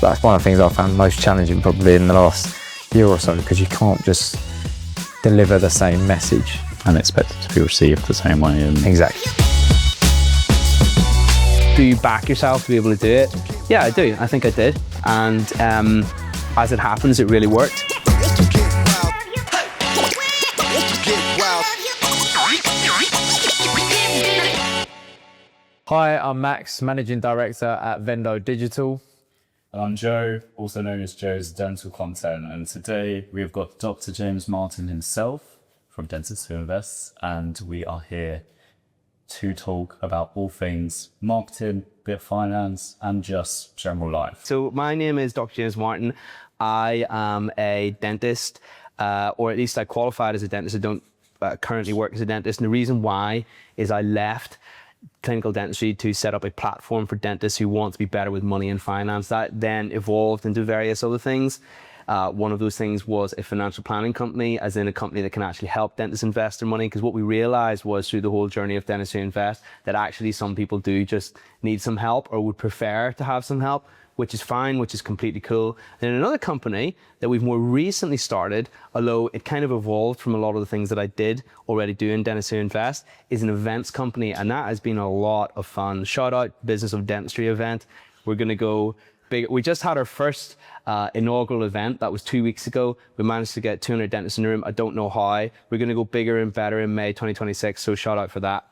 that's one of the things I found most challenging probably in the last year or so, because you can't just deliver the same message and expect it to be received the same way. And exactly. Do you back yourself to be able to do it? Yeah, I do. I think I did. And as it happens, it really worked. Hi, I'm Max, Managing Director at Vendo Digital. And I'm Joe, also known as Joe's sDentalContent. And today we've got Dr. James Martin himself from Dentists Who Invest, and we are here to talk about all things marketing, bit of finance, and just general life. So my name is Dr. James Martin. I am a dentist, or at least I qualified as a dentist. I don't currently work as a dentist. And the reason why is I left clinical dentistry to set up a platform for dentists who want to be better with money and finance. That then evolved into various other things. One of those things was a financial planning company, as in a company that can actually help dentists invest their money. Because what we realized was through the whole journey of Dentists Who Invest that actually some people do just need some help or would prefer to have some help, which is fine, which is completely cool. And another company that we've more recently started, although it kind of evolved from a lot of the things that I did already do in Dentists Who Invest, is an events company. And that has been a lot of fun. Shout out Business of Dentistry event. We're gonna go big. We just had our first inaugural event. That was 2 weeks ago. We managed to get 200 dentists in the room. I don't know how. We're gonna go bigger and better in May 2026. So shout out for that.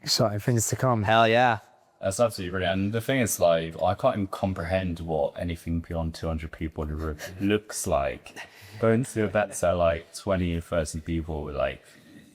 Exciting things to come. Hell yeah. That's absolutely brilliant. And the thing is, like, I can't even comprehend what anything beyond 200 people in a room looks like. Going to events that are like 20 or 30 people, like,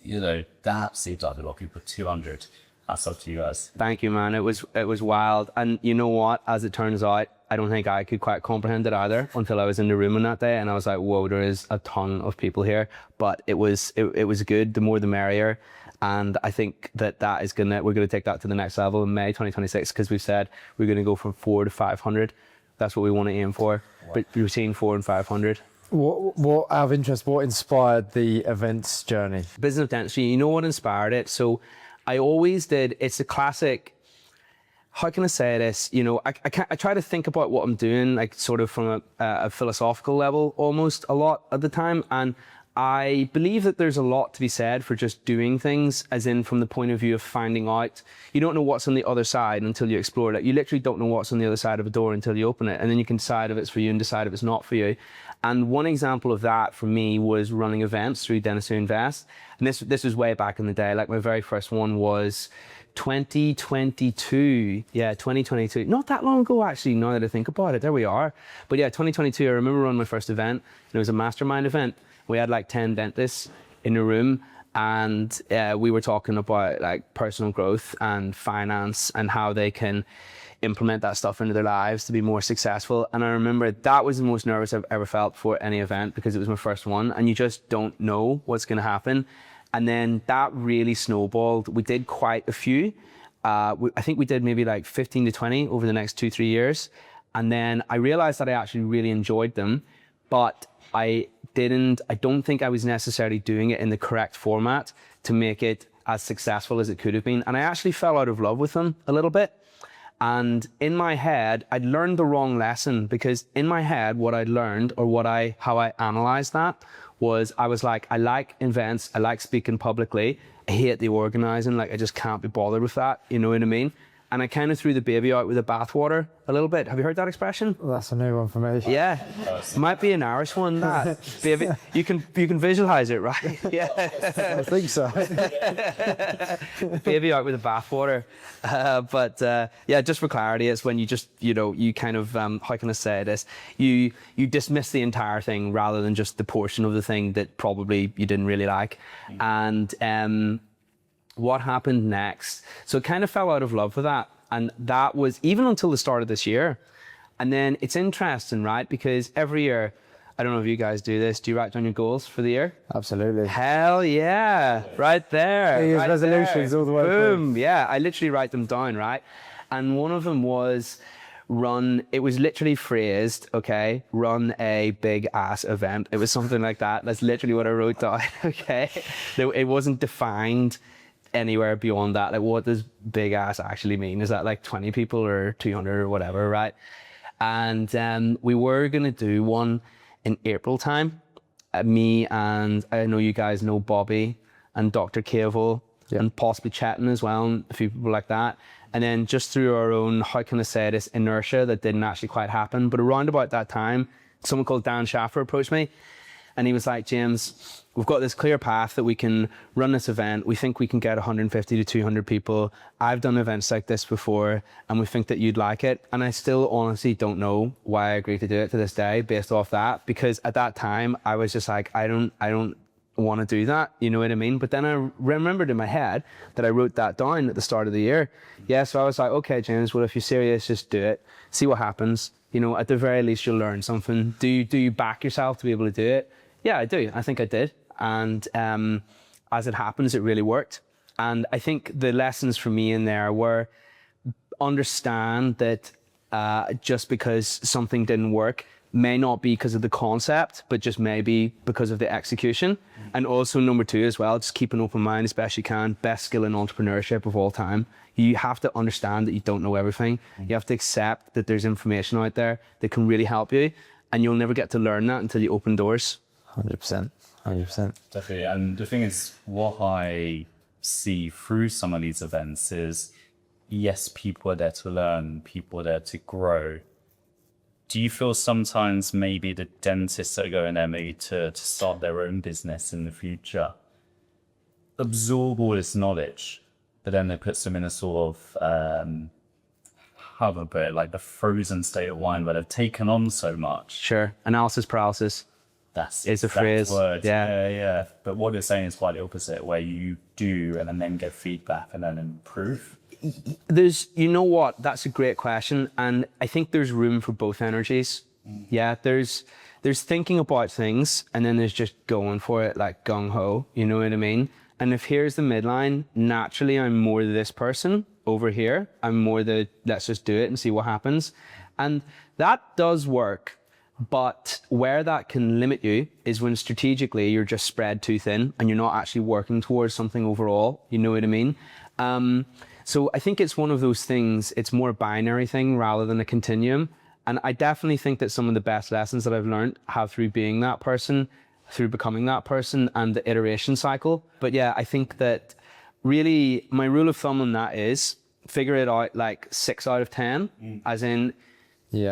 you know, that seems like a lot of people. 200. That's up to you guys. Thank you, man. It was wild. And you know what? As it turns out, I don't think I could quite comprehend it either until I was in the room on that day, and I was like, whoa, there is a ton of people here. But it was good. The more the merrier. And I think we're gonna take that to the next level in May 2026, because we've said we're gonna go from 400 to 500. That's what we want to aim for. Wow. But between 400 and 500. What out of interest, what inspired the events journey? Business of Dentistry, you know what inspired it? So I always did, it's a classic, how can I say this? You know, I try to think about what I'm doing, like sort of from a philosophical level almost a lot at the time. And I believe that there's a lot to be said for just doing things, as in from the point of view of finding out. You don't know what's on the other side until you explore it. You literally don't know what's on the other side of a door until you open it. And then you can decide if it's for you and decide if it's not for you. And one example of that for me was running events through Dentists Who Invest. And this was way back in the day. Like my very first one was 2022. Yeah, 2022. Not that long ago, actually, now that I think about it. There we are. But yeah, 2022, I remember running my first event. And it was a mastermind event. We had like 10 dentists in a room, and we were talking about like personal growth and finance and how they can implement that stuff into their lives to be more successful. And I remember that was the most nervous I've ever felt for any event, because it was my first one and you just don't know what's going to happen. And then that really snowballed. We did quite a few. I think we did maybe like 15 to 20 over the next 2-3 years. And then I realized that I actually really enjoyed them, but I don't think I was necessarily doing it in the correct format to make it as successful as it could have been. And I actually fell out of love with them a little bit. And in my head, I'd learned the wrong lesson, because in my head, what I'd learned, or how I analyzed that, was I was like, I like events, I like speaking publicly, I hate the organizing, like I just can't be bothered with that, you know what I mean? And I kind of threw the baby out with the bathwater a little bit. Have you heard that expression? Well, that's a new one for me. Yeah, might be an Irish one. That baby, you can visualize it, right? Yeah, I think so. Baby out with the bathwater. Yeah, just for clarity, it's when you just you kind of how can I say this? You dismiss the entire thing rather than just the portion of the thing that probably you didn't really like, and what happened next? So it kind of fell out of love with that. And that was even until the start of this year. And then it's interesting, right? Because every year, I don't know if you guys do this. Do you write down your goals for the year? Absolutely. Hell yeah. Right there. New Year's right resolutions there. all the way Boom. through. Yeah, I literally write them down, right? And one of them was it was literally phrased, okay, run a big ass event. It was something like that. That's literally what I wrote down, okay? It wasn't defined anywhere beyond that. Like, what does big ass actually mean? Is that like 20 people or 200 or whatever, right? And we were going to do one in April time. Me and I know you guys know Bobby and Dr. Cable and possibly Chetton as well, and a few people like that. And then just through our own, how can I say this, inertia, that didn't actually quite happen. But around about that time, someone called Dan Schaffer approached me, and he was like, James, we've got this clear path that we can run this event. We think we can get 150 to 200 people. I've done events like this before, and we think that you'd like it. And I still honestly don't know why I agreed to do it to this day based off that, because at that time I was just like, I don't want to do that, you know what I mean? But then I remembered in my head that I wrote that down at the start of the year. Yeah, so I was like, okay, James, well, if you're serious, just do it. See what happens. You know, at the very least, you'll learn something. Do you back yourself to be able to do it? Yeah, I do. I think I did. And as it happens, it really worked. And I think the lessons for me in there were understand that just because something didn't work may not be because of the concept, but just maybe because of the execution. And also number two as well, just keep an open mind as best you can. Best skill in entrepreneurship of all time. You have to understand that you don't know everything. You have to accept that there's information out there that can really help you, and you'll never get to learn that until you open doors. 100%. 100%. Definitely. And the thing is, what I see through some of these events is, yes, people are there to learn, people are there to grow. Do you feel sometimes maybe the dentists that are going there maybe to start their own business in the future absorb all this knowledge, but then it puts them in a sort of, how do I put it, like the frozen state of mind where they've taken on so much? Sure. Analysis paralysis. That's is a phrase. Word. Yeah. Yeah. But what you're saying is quite the opposite, where you do and then get feedback and then improve. There's, you know what, that's a great question. And I think there's room for both energies. Yeah, there's thinking about things, and then there's just going for it like gung-ho, you know what I mean? And if here's the midline, naturally I'm more this person. Over here, I'm more the let's just do it and see what happens. And that does work. But where that can limit you is when strategically you're just spread too thin and you're not actually working towards something overall, you know what I mean? So I think it's one of those things, it's more a binary thing rather than a continuum. And I definitely think that some of the best lessons that I've learned have through being that person, through becoming that person, and the iteration cycle. But yeah, I think that really my rule of thumb on that is figure it out like 6 out of 10, as in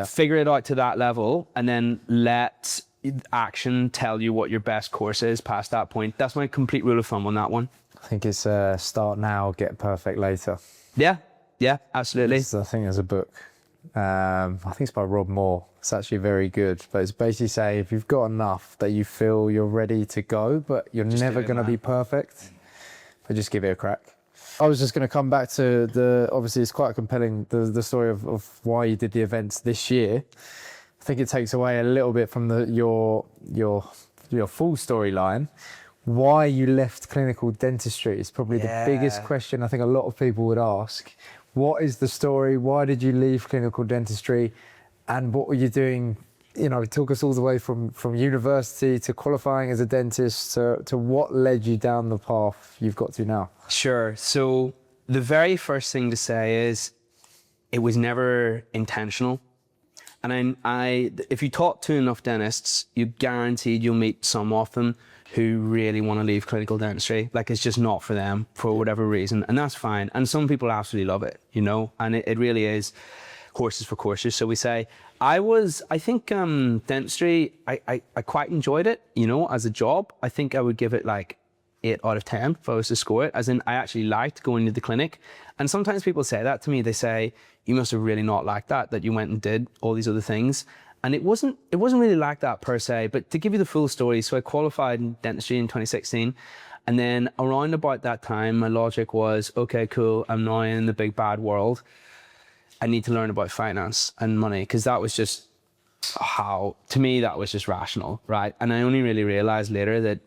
figure it out to that level, and then let action tell you what your best course is past that point. That's my complete rule of thumb on that one. I think it's start now, get perfect later. Yeah, absolutely. I think there's a book. I think it's by Rob Moore. It's actually very good. But it's basically saying if you've got enough that you feel you're ready to go, but you're never going to be perfect, but just give it a crack. I was just going to come back to obviously it's quite compelling, the story of why you did the events this year. I think it takes away a little bit from your full storyline. Why you left clinical dentistry is probably the biggest question I think a lot of people would ask. What is the story? Why did you leave clinical dentistry? And what were you doing? You know, talk us all the way from university to qualifying as a dentist to what led you down the path you've got to now. Sure. So the very first thing to say is it was never intentional. And if you talk to enough dentists, you're guaranteed you'll meet some of them who really want to leave clinical dentistry. Like it's just not for them for whatever reason. And that's fine. And some people absolutely love it, you know, and it really is horses for courses. So we say, I think dentistry, I quite enjoyed it, you know, as a job. I think I would give it like 8 out of 10 if I was to score it, as in I actually liked going to the clinic. And sometimes people say that to me. They say, you must have really not liked that you went and did all these other things. And it wasn't really like that per se. But to give you the full story, so I qualified in dentistry in 2016. And then around about that time, my logic was, okay, cool, I'm now in the big bad world. I need to learn about finance and money, because that was just to me, that was just rational, right? And I only really realized later that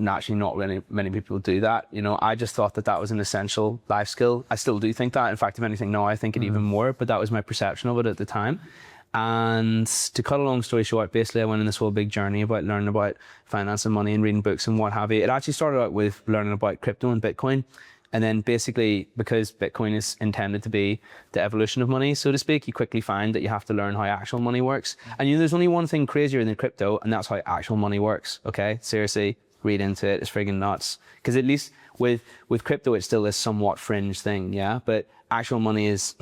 actually not really many people do that. You know, I just thought that was an essential life skill. I still do think that. In fact, if anything, now I think it even more, but that was my perception of it at the time. And to cut a long story short, basically I went on this whole big journey about learning about finance and money and reading books and what have you. It actually started out with learning about crypto and Bitcoin. And then basically, because Bitcoin is intended to be the evolution of money, so to speak, you quickly find that you have to learn how actual money works. And there's only one thing crazier than crypto, and that's how actual money works. Okay, seriously, read into it. It's friggin' nuts. Because at least with crypto, it's still a somewhat fringe thing, yeah. But actual money is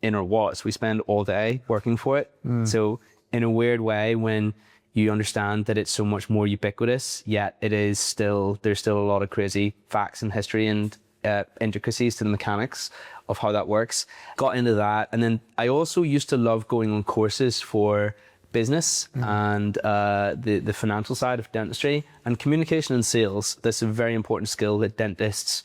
in our wallets. We spend all day working for it. So in a weird way, when you understand that it's so much more ubiquitous, yet there's still a lot of crazy facts and history and intricacies to the mechanics of how that works. Got into that. And then I also used to love going on courses for business and the financial side of dentistry and communication and sales. That's a very important skill that dentists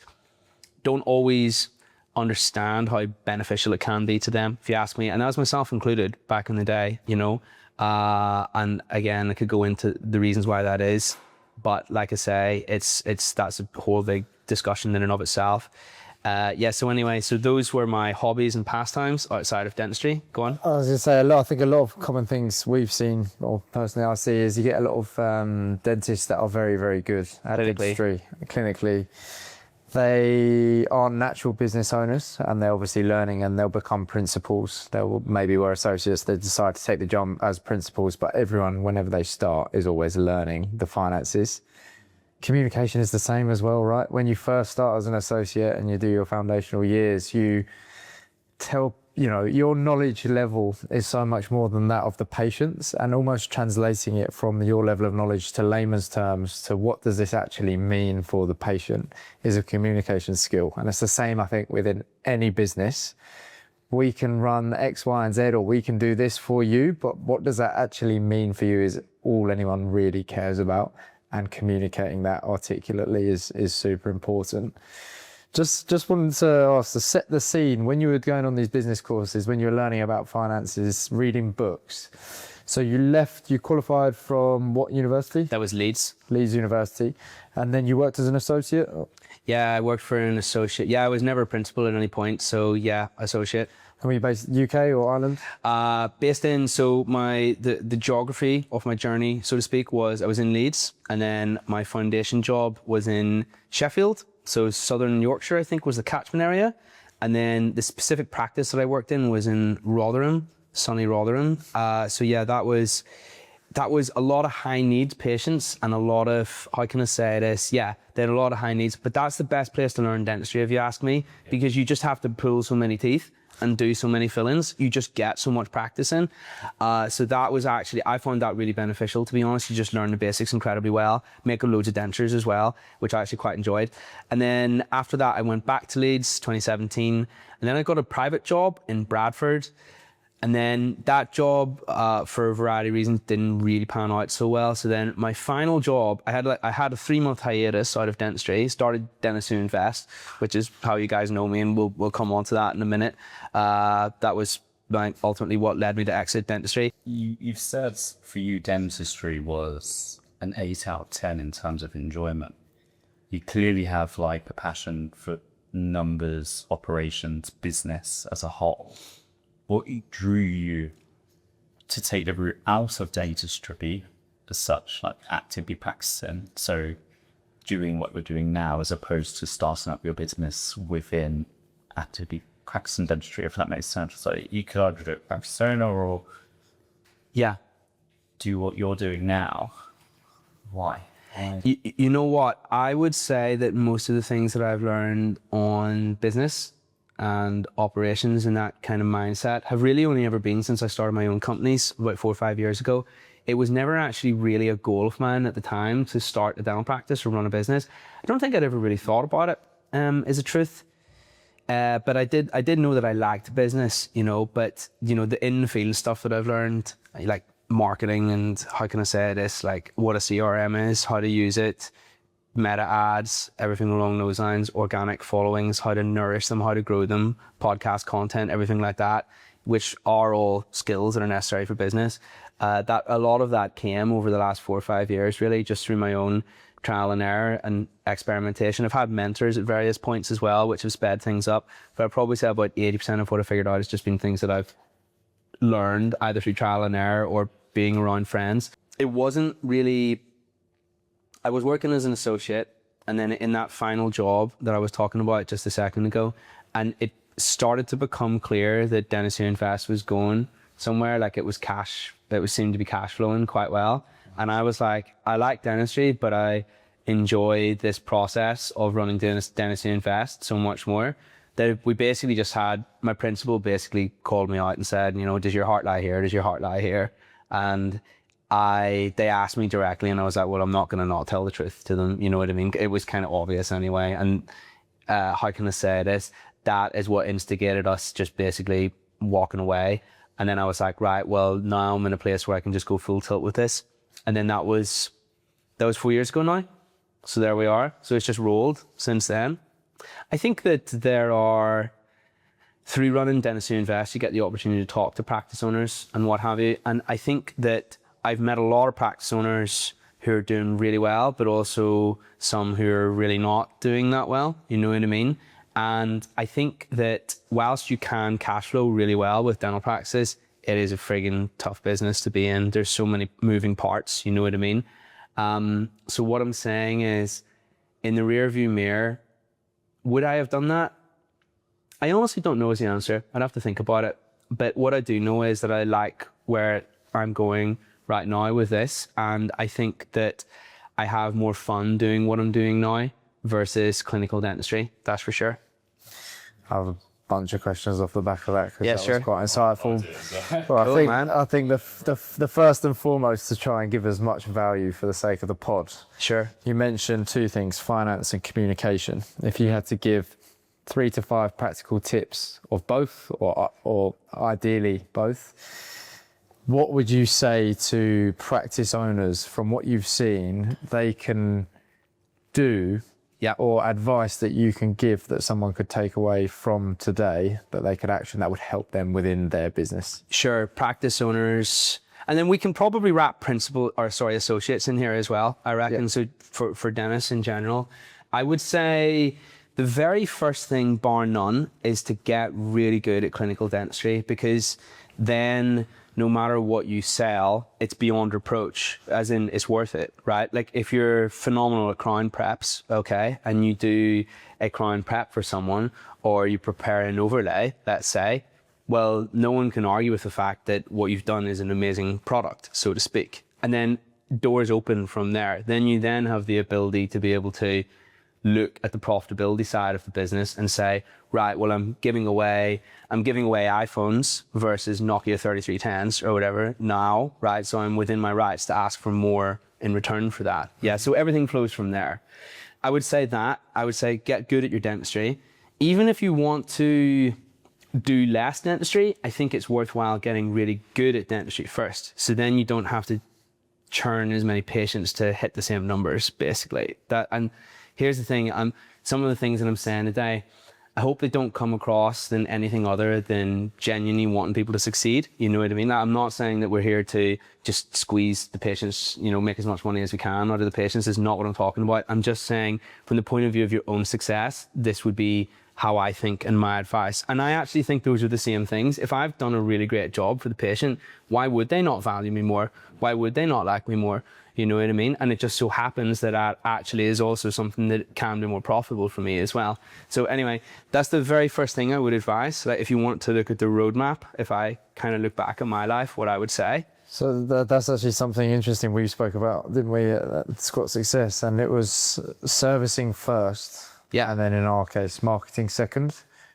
don't always understand how beneficial it can be to them, if you ask me. And that was myself included back in the day, and again, I could go into the reasons why that is, but like I say, that's a whole big discussion in and of itself. So those were my hobbies and pastimes outside of dentistry. Go on. I was going to say I think a lot of common things we've seen, or personally I see, is you get a lot of dentists that are very, very good at dentistry, clinically. They are natural business owners and they're obviously learning, and they'll become principals. They'll maybe were associates, they decide to take the jump as principals, but everyone, whenever they start, is always learning the finances. Communication is the same as well, right? When you first start as an associate and you do your foundational years, you tell, your knowledge level is so much more than that of the patients, and almost translating it from your level of knowledge to layman's terms to what does this actually mean for the patient is a communication skill. And it's the same, I think, within any business. We can run X, Y, and Z, or we can do this for you, but what does that actually mean for you is all anyone really cares about. And communicating that articulately is super important. Just wanted to ask, to set the scene, when you were going on these business courses, when you were learning about finances, reading books. So you qualified from what university? That was Leeds. Leeds University. And then you worked as an associate? Yeah, I worked for an associate. Yeah, I was never a principal at any point. So yeah, associate. And were you based in the UK or Ireland? The geography of my journey, so to speak, was I was in Leeds, and then my foundation job was in Sheffield. So southern Yorkshire, I think, was the catchment area. And then the specific practice that I worked in was in Rotherham, sunny Rotherham. That was a lot of high needs patients and a lot of, how can I say this? Yeah, they had a lot of high needs, but that's the best place to learn dentistry, if you ask me, because you just have to pull so many teeth and do so many fill-ins. You just get so much practice in. So that was actually, I found that really beneficial, to be honest. You just learn the basics incredibly well, making loads of dentures as well, which I actually quite enjoyed. And then after that, I went back to Leeds, 2017, and then I got a private job in Bradford. And then that job, for a variety of reasons, didn't really pan out so well. So then my final job, I had a 3-month hiatus out of dentistry, started Dentistry Invest, which is how you guys know me, and we'll come on to that in a minute. That was ultimately what led me to exit dentistry. You've said for you dentistry was an 8 out of 10 in terms of enjoyment. You clearly have a passion for numbers, operations, business as a whole. What drew you to take the route out of dentistry as such, actively practicing, so doing what we're doing now, as opposed to starting up your business within actively practicing dentistry, if that makes sense? So you could either do it practicing or do what you're doing now. Why? You know what? I would say that most of the things that I've learned on business and operations and that kind of mindset have really only ever been since I started my own companies about 4 or 5 years ago. It was never actually really a goal of mine at the time to start a dental practice or run a business. I don't think I'd ever really thought about it, is the truth. But I did know that I liked business, but the in-the-field stuff that I've learned, like marketing and how can I say this, what a CRM is, how to use it, meta ads, everything along those lines, organic followings, how to nourish them, how to grow them, podcast content, everything like that, which are all skills that are necessary for business. That a lot of that came over the last 4 or 5 years, really, just through my own trial and error and experimentation. I've had mentors at various points as well, which have sped things up, but I'd probably say about 80% of what I figured out has just been things that I've learned either through trial and error or being around friends. It wasn't really, I was working as an associate And then in that final job that I was talking about just a second ago, and it started to become clear that Dentistry Invest was going somewhere, like it was seemed to be cash flowing quite well. And I was like, I like dentistry, but I enjoy this process of running Dentistry Invest so much more that we basically just had, my principal basically called me out and said, you know, does your heart lie here? Does your heart lie here? And they asked me directly, and I was like, well, I'm not going to not tell the truth to them. You know what I mean? It was kind of obvious anyway. And how can I say this? That is what instigated us just basically walking away. And then I was like, right, well, now I'm in a place where I can just go full tilt with this. And then that was 4 years ago now. So there we are. So it's just rolled since then. I think that through running Dentistry Invest, you get the opportunity to talk to practice owners and what have you. And I think that I've met a lot of practice owners who are doing really well, but also some who are really not doing that well. You know what I mean? And I think that whilst you can cash flow really well with dental practices, it is a friggin' tough business to be in. There's so many moving parts, you know what I mean? So what I'm saying is, in the rear view mirror, would I have done that? I honestly don't know is the answer. I'd have to think about it. But what I do know is that I like where I'm going right now with this. And I think that I have more fun doing what I'm doing now versus clinical dentistry. That's for sure. I have a bunch of questions off the back of that, because Yeah, that sure. was quite insightful. Well, Cool, man. I think the first and foremost, to try and give as much value for the sake of the pod. Sure. You mentioned two things, finance and communication. If you had to give 3 to 5 practical tips of both, or ideally both, what would you say to practice owners from what you've seen they can do, Yeah. or advice that you can give that someone could take away from today that they could action that would help them within their business? Sure, practice owners. And then we can probably wrap associates in here as well, I reckon. Yeah. So for dentists in general, I would say the very first thing, bar none, is to get really good at clinical dentistry, because then no matter what you sell, it's beyond reproach, as in it's worth it, right? Like if you're phenomenal at crown preps, okay, and you do a crown prep for someone, or you prepare an overlay, let's say, well, no one can argue with the fact that what you've done is an amazing product, so to speak. And then doors open from there. Then you then have the ability to be able to look at the profitability side of the business and say, right, well, I'm giving away iPhones versus Nokia 3310s or whatever now, right? So I'm within my rights to ask for more in return for that. Yeah, so everything flows from there. I would say get good at your dentistry. Even if you want to do less dentistry, I think it's worthwhile getting really good at dentistry first. So then you don't have to churn as many patients to hit the same numbers, basically. And here's the thing, some of the things that I'm saying today, I hope they don't come across than anything other than genuinely wanting people to succeed. You know what I mean? I'm not saying that we're here to just squeeze the patients, you know, make as much money as we can out of the patients. Is not what I'm talking about. I'm just saying from the point of view of your own success, this would be how I think and my advice. And I actually think those are the same things. If I've done a really great job for the patient, why would they not value me more? Why would they not like me more? You know what I mean? And it just so happens that actually is also something that can be more profitable for me as well. So anyway, that's the very first thing I would advise. Like if you want to look at the roadmap, if I kind of look back at my life, what I would say. So that's actually something interesting we spoke about, didn't we, at Squat Success? And it was servicing first. Yeah. And then in our case, marketing second.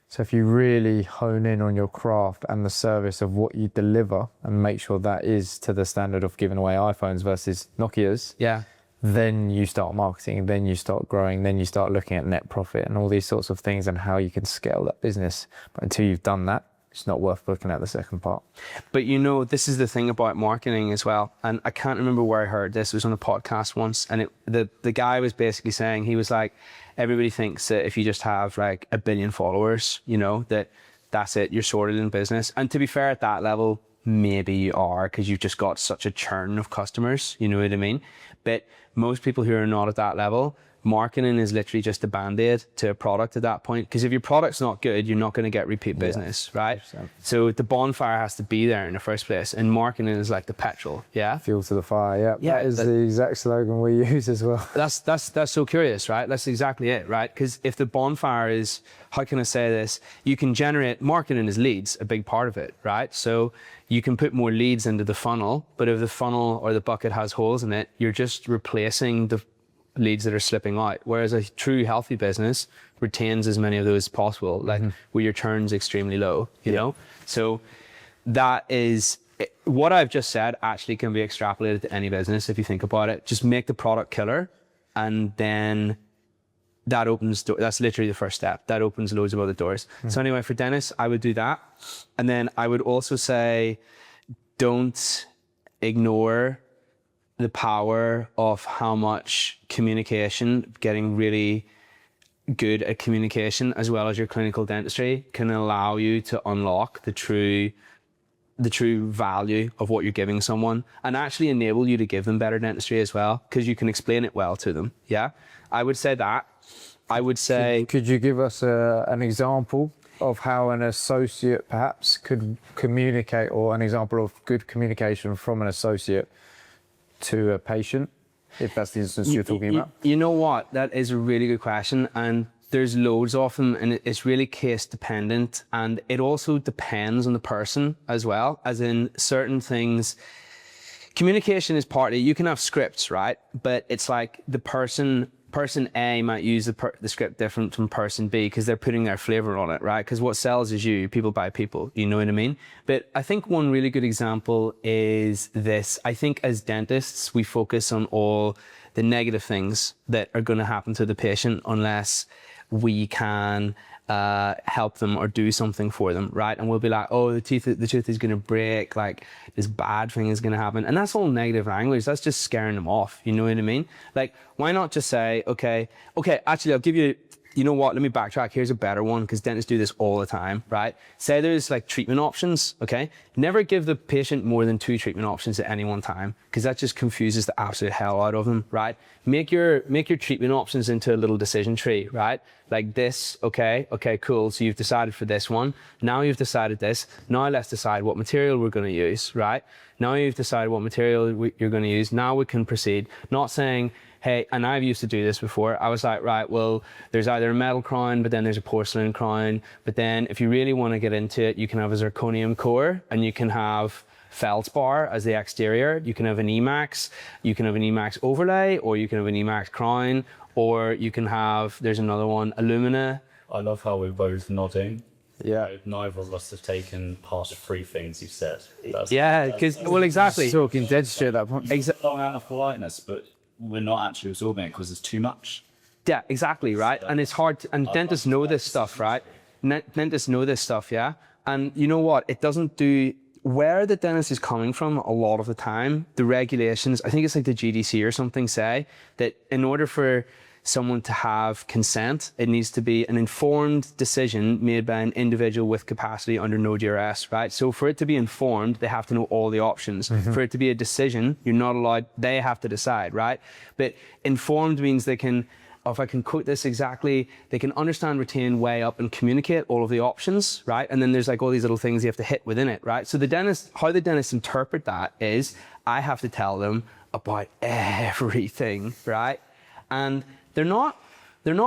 So if you really hone in on your craft and the service of what you deliver and make sure that is to the standard of giving away iPhones versus Nokias, Yeah. then you start marketing, then you start growing, then you start looking at net profit and all these sorts of things and how you can scale that business. But until you've done that, it's not worth looking at the second part. But you know, this is the thing about marketing as well. And I can't remember where I heard this. It was on a podcast once. And the guy was basically saying, he was like, everybody thinks that if you just have like 1 billion followers, you know, that's it, you're sorted in business. And to be fair, at that level, maybe you are, because you've just got such a churn of customers, you know what I mean? But most people who are not at that level marketing is literally just a band-aid to a product at that point. Because if your product's not good, you're not going to get repeat business, right? 100%. So the bonfire has to be there in the first place, and marketing is like the petrol, yeah? Fuel to the fire, yeah. That is the exact slogan we use as well. That's so curious, right? That's exactly it, right? Because if the bonfire is, how can I say this? You can generate, marketing is leads, a big part of it, right? So you can put more leads into the funnel, but if the funnel or the bucket has holes in it, you're just replacing the leads that are slipping out. Whereas a true healthy business retains as many of those as possible, like where your churn's extremely low, you know? So that is, what I've just said actually can be extrapolated to any business if you think about it. Just make the product killer, and then that opens, that's literally the first step. That opens loads of other doors. So anyway, for dentists, I would do that. And then I would also say, don't ignore the power of how much communication, getting really good at communication, as well as your clinical dentistry, can allow you to unlock the true value of what you're giving someone, and actually enable you to give them better dentistry as well, because you can explain it well to them. Yeah, I would say that. I would say... Could you give us an example of how an associate perhaps could communicate, or an example of good communication from an associate to a patient, if that's the instance you're talking about? You know what? That is a really good question. And there's loads of them, and it's really case dependent. And it also depends on the person as well, as in certain things. Communication is partly, you can have scripts, right? But it's like the person A might use the script different from person B because they're putting their flavor on it, right? Because what sells is you, people buy people, you know what I mean? But I think one really good example is this. I think as dentists, we focus on all the negative things that are going to happen to the patient unless we can help them or do something for them, right? And we'll be like, oh, the tooth is going to break, like this bad thing is going to happen. And that's all negative language. That's just scaring them off. You know what I mean? Like, why not just say, okay, actually, I'll give you, you know what? Let me backtrack. Here's a better one, because dentists do this all the time, right? Say there's like treatment options, okay? Never give the patient more than 2 treatment options at any one time, because that just confuses the absolute hell out of them, right? Make your treatment options into a little decision tree, right? Like this, okay, cool. So you've decided for this one. Now you've decided this. Now let's decide what material we're going to use, right? Now you've decided what material you're going to use. Now we can proceed. Not saying, hey, and I've used to do this before. I was like, right, well, there's either a metal crown, but then there's a porcelain crown. But then if you really want to get into it, you can have a zirconium core, and you can have feldspar as the exterior. You can have an Emax. You can have an Emax overlay, or you can have an Emax crown, or you can have, there's another one, alumina. I love how we're both nodding. Yeah. Neither of us have taken past 3 things you said. Yeah, because, well, exactly. Talking dentistry at that point. Not out of politeness, but we're not actually absorbing it because it's too much. Yeah, exactly, right? And it's hard to, and dentists know this stuff, right? Dentists know this stuff, yeah? And you know what? It doesn't do, where the dentist is coming from a lot of the time, the regulations, I think it's like the GDC or something, say that in order for someone to have consent, it needs to be an informed decision made by an individual with capacity under no duress, right? So for it to be informed, they have to know all the options. For it to be a decision, you're not allowed, they have to decide, right? But informed means they can, if I can quote this exactly, they can understand, retain, weigh up, and communicate all of the options, right? And then there's like all these little things you have to hit within it, right? So the dentist, how the dentists interpret that is, I have to tell them about everything, right? And they're not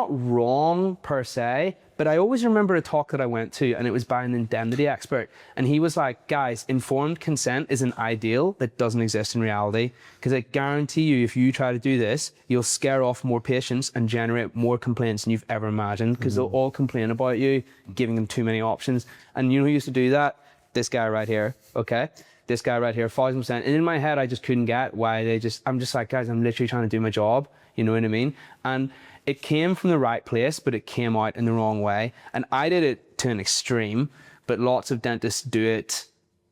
wrong per se, but I always remember a talk that I went to, and it was by an indemnity expert. And he was like, guys, informed consent is an ideal that doesn't exist in reality, because I guarantee you, if you try to do this, you'll scare off more patients and generate more complaints than you've ever imagined, because they'll all complain about you giving them too many options. And you know who used to do that? This guy right here, okay? This guy right here, 1000%. And in my head, I just couldn't get why I'm just like, guys, I'm literally trying to do my job. You know what I mean? And it came from the right place, but it came out in the wrong way. And I did it to an extreme, but lots of dentists do it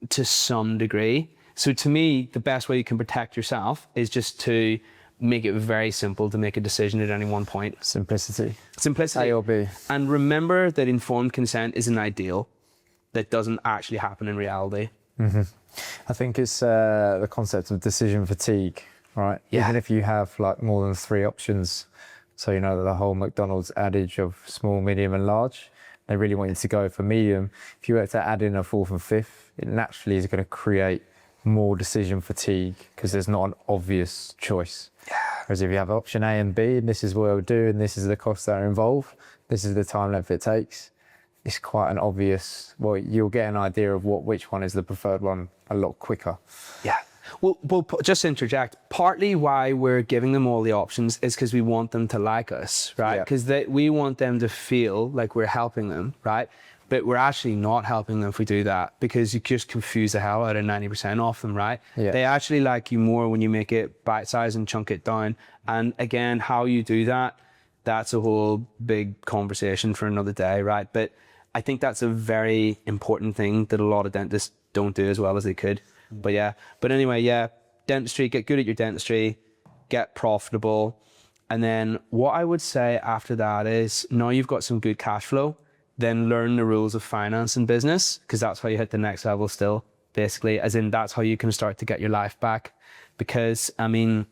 to some degree. So to me, the best way you can protect yourself is just to make it very simple to make a decision at any one point. Simplicity. Simplicity. A or B. And remember that informed consent is an ideal that doesn't actually happen in reality. I think it's the concept of decision fatigue, right? Yeah. Even if you have like more than 3 options, So, you know, the whole McDonald's adage of small, medium and large, they really want you to go for medium. If you were to add in a fourth and fifth, it naturally is going to create more decision fatigue because there's not an obvious choice. Whereas if you have option A and B, and this is what I'll do, and this is the costs that are involved, this is the time length it takes, it's quite an obvious, well, you'll get an idea of which one is the preferred one a lot quicker. Yeah. Well, just to interject, partly why we're giving them all the options is because we want them to like us, right? Because we want them to feel like we're helping them, right? But we're actually not helping them if we do that, because you just confuse the hell out of 90% of them, right? Yeah. They actually like you more when you make it bite-sized and chunk it down. And again, how you do that, that's a whole big conversation for another day, right? But I think that's a very important thing that a lot of dentists don't do as well as they could. But anyway, dentistry, get good at your dentistry, get profitable. And then what I would say after that is, now you've got some good cash flow, then learn the rules of finance and business, because that's how you hit the next level still, basically, as in that's how you can start to get your life back. Because, I mean,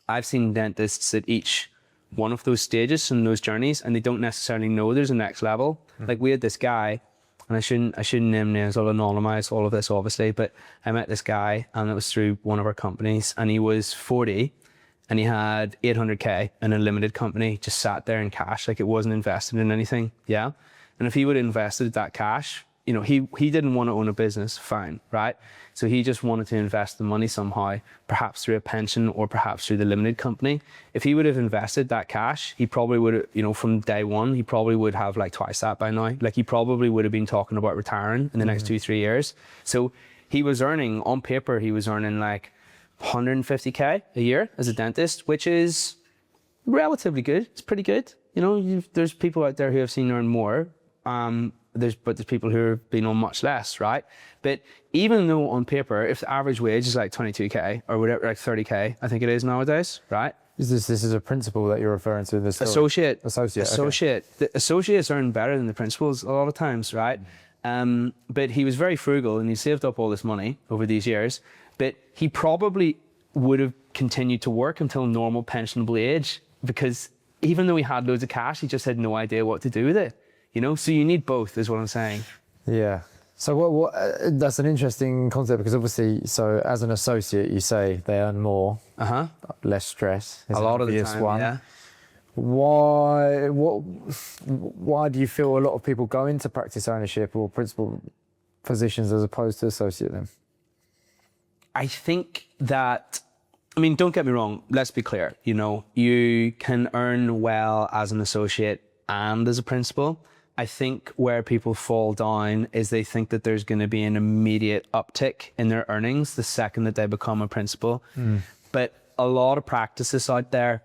I've seen dentists at each one of those stages and those journeys, and they don't necessarily know there's a next level. Like we had this guy, and I shouldn't name names, I'll anonymize all of this obviously, but I met this guy and it was through one of our companies, and he was 40 and he had 800k in a limited company, just sat there in cash, like it wasn't invested in anything. Yeah. And if he would have invested that cash, you know, he didn't want to own a business, fine, right? So he just wanted to invest the money somehow, perhaps through a pension or perhaps through the limited company. If he would have invested that cash, he probably would have, you know, from day one, he probably would have like twice that by now. Like he probably would have been talking about retiring in the next 2-3 years. So he was earning, on paper, he was earning like 150k a year as a dentist, which is relatively good. It's pretty good. You know, there's people out there who have seen earn more. There's people who have been on much less, right? But even though on paper, if the average wage is like 22k or whatever, like 30k, I think it is nowadays, right? This is a principal that you're referring to in this story? Associate. Okay. The associates earn better than the principals a lot of times, right? But he was very frugal and he saved up all this money over these years, but he probably would have continued to work until normal pensionable age, because even though he had loads of cash, he just had no idea what to do with it. You know, so you need both, is what I'm saying. Yeah. So what that's an interesting concept, because obviously, so as an associate, you say they earn more, less stress. A lot of the time, yeah. Why do you feel a lot of people go into practice ownership or principal positions as opposed to associate them? I think that, I mean, don't get me wrong, let's be clear. You know, you can earn well as an associate and as a principal. I think where people fall down is they think that there's going to be an immediate uptick in their earnings the second that they become a principal. But a lot of practices out there,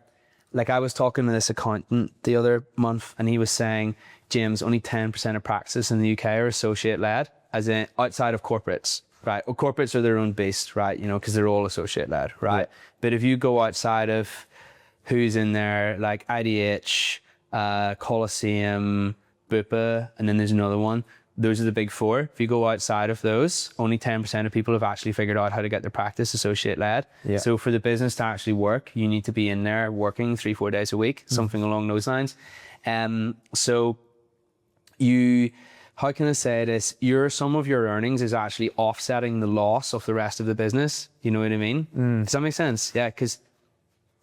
like I was talking to this accountant the other month, and he was saying, James, only 10% of practices in the UK are associate-led, as in outside of corporates, right? Well, corporates are their own beast, right? You know, because they're all associate-led, right? Yeah. But if you go outside of who's in there, like IDH, Coliseum, Bupa, and then there's another one. Those are the big four. If you go outside of those, only 10% of people have actually figured out how to get their practice associate-led. Yeah. So for the business to actually work, you need to be in there working 3-4 days a week, something along those lines. So you, how can I say this? Some of your earnings is actually offsetting the loss of the rest of the business. You know what I mean? Does that make sense? Yeah, because,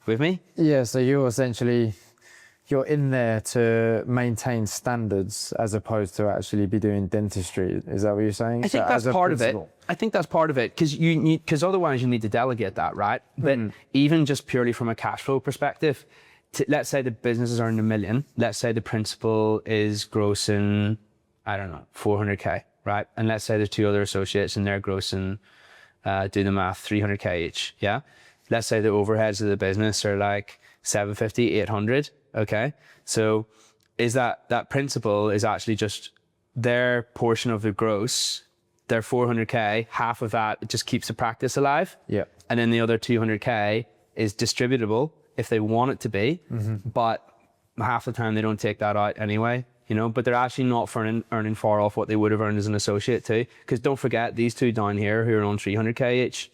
with me? Yeah, so you're in there to maintain standards as opposed to actually be doing dentistry. Is that what you're saying? I think that's part of it. I think that's part of it, because otherwise you need to delegate that, right? But even just purely from a cash flow perspective, let's say the business is earning $1 million. Let's say the principal is grossing, I don't know, 400k, right? And let's say there's 2 other associates and they're grossing, do the math, 300k each, yeah? Let's say the overheads of the business are like 750, 800. Okay, so is that principal is actually just their portion of the gross, their 400k, half of that just keeps the practice alive. Yeah. And then the other 200k is distributable if they want it to be, but half the time they don't take that out anyway. you know, but they're actually not earning far off what they would have earned as an associate too. Because don't forget, these two down here who are on 300k each,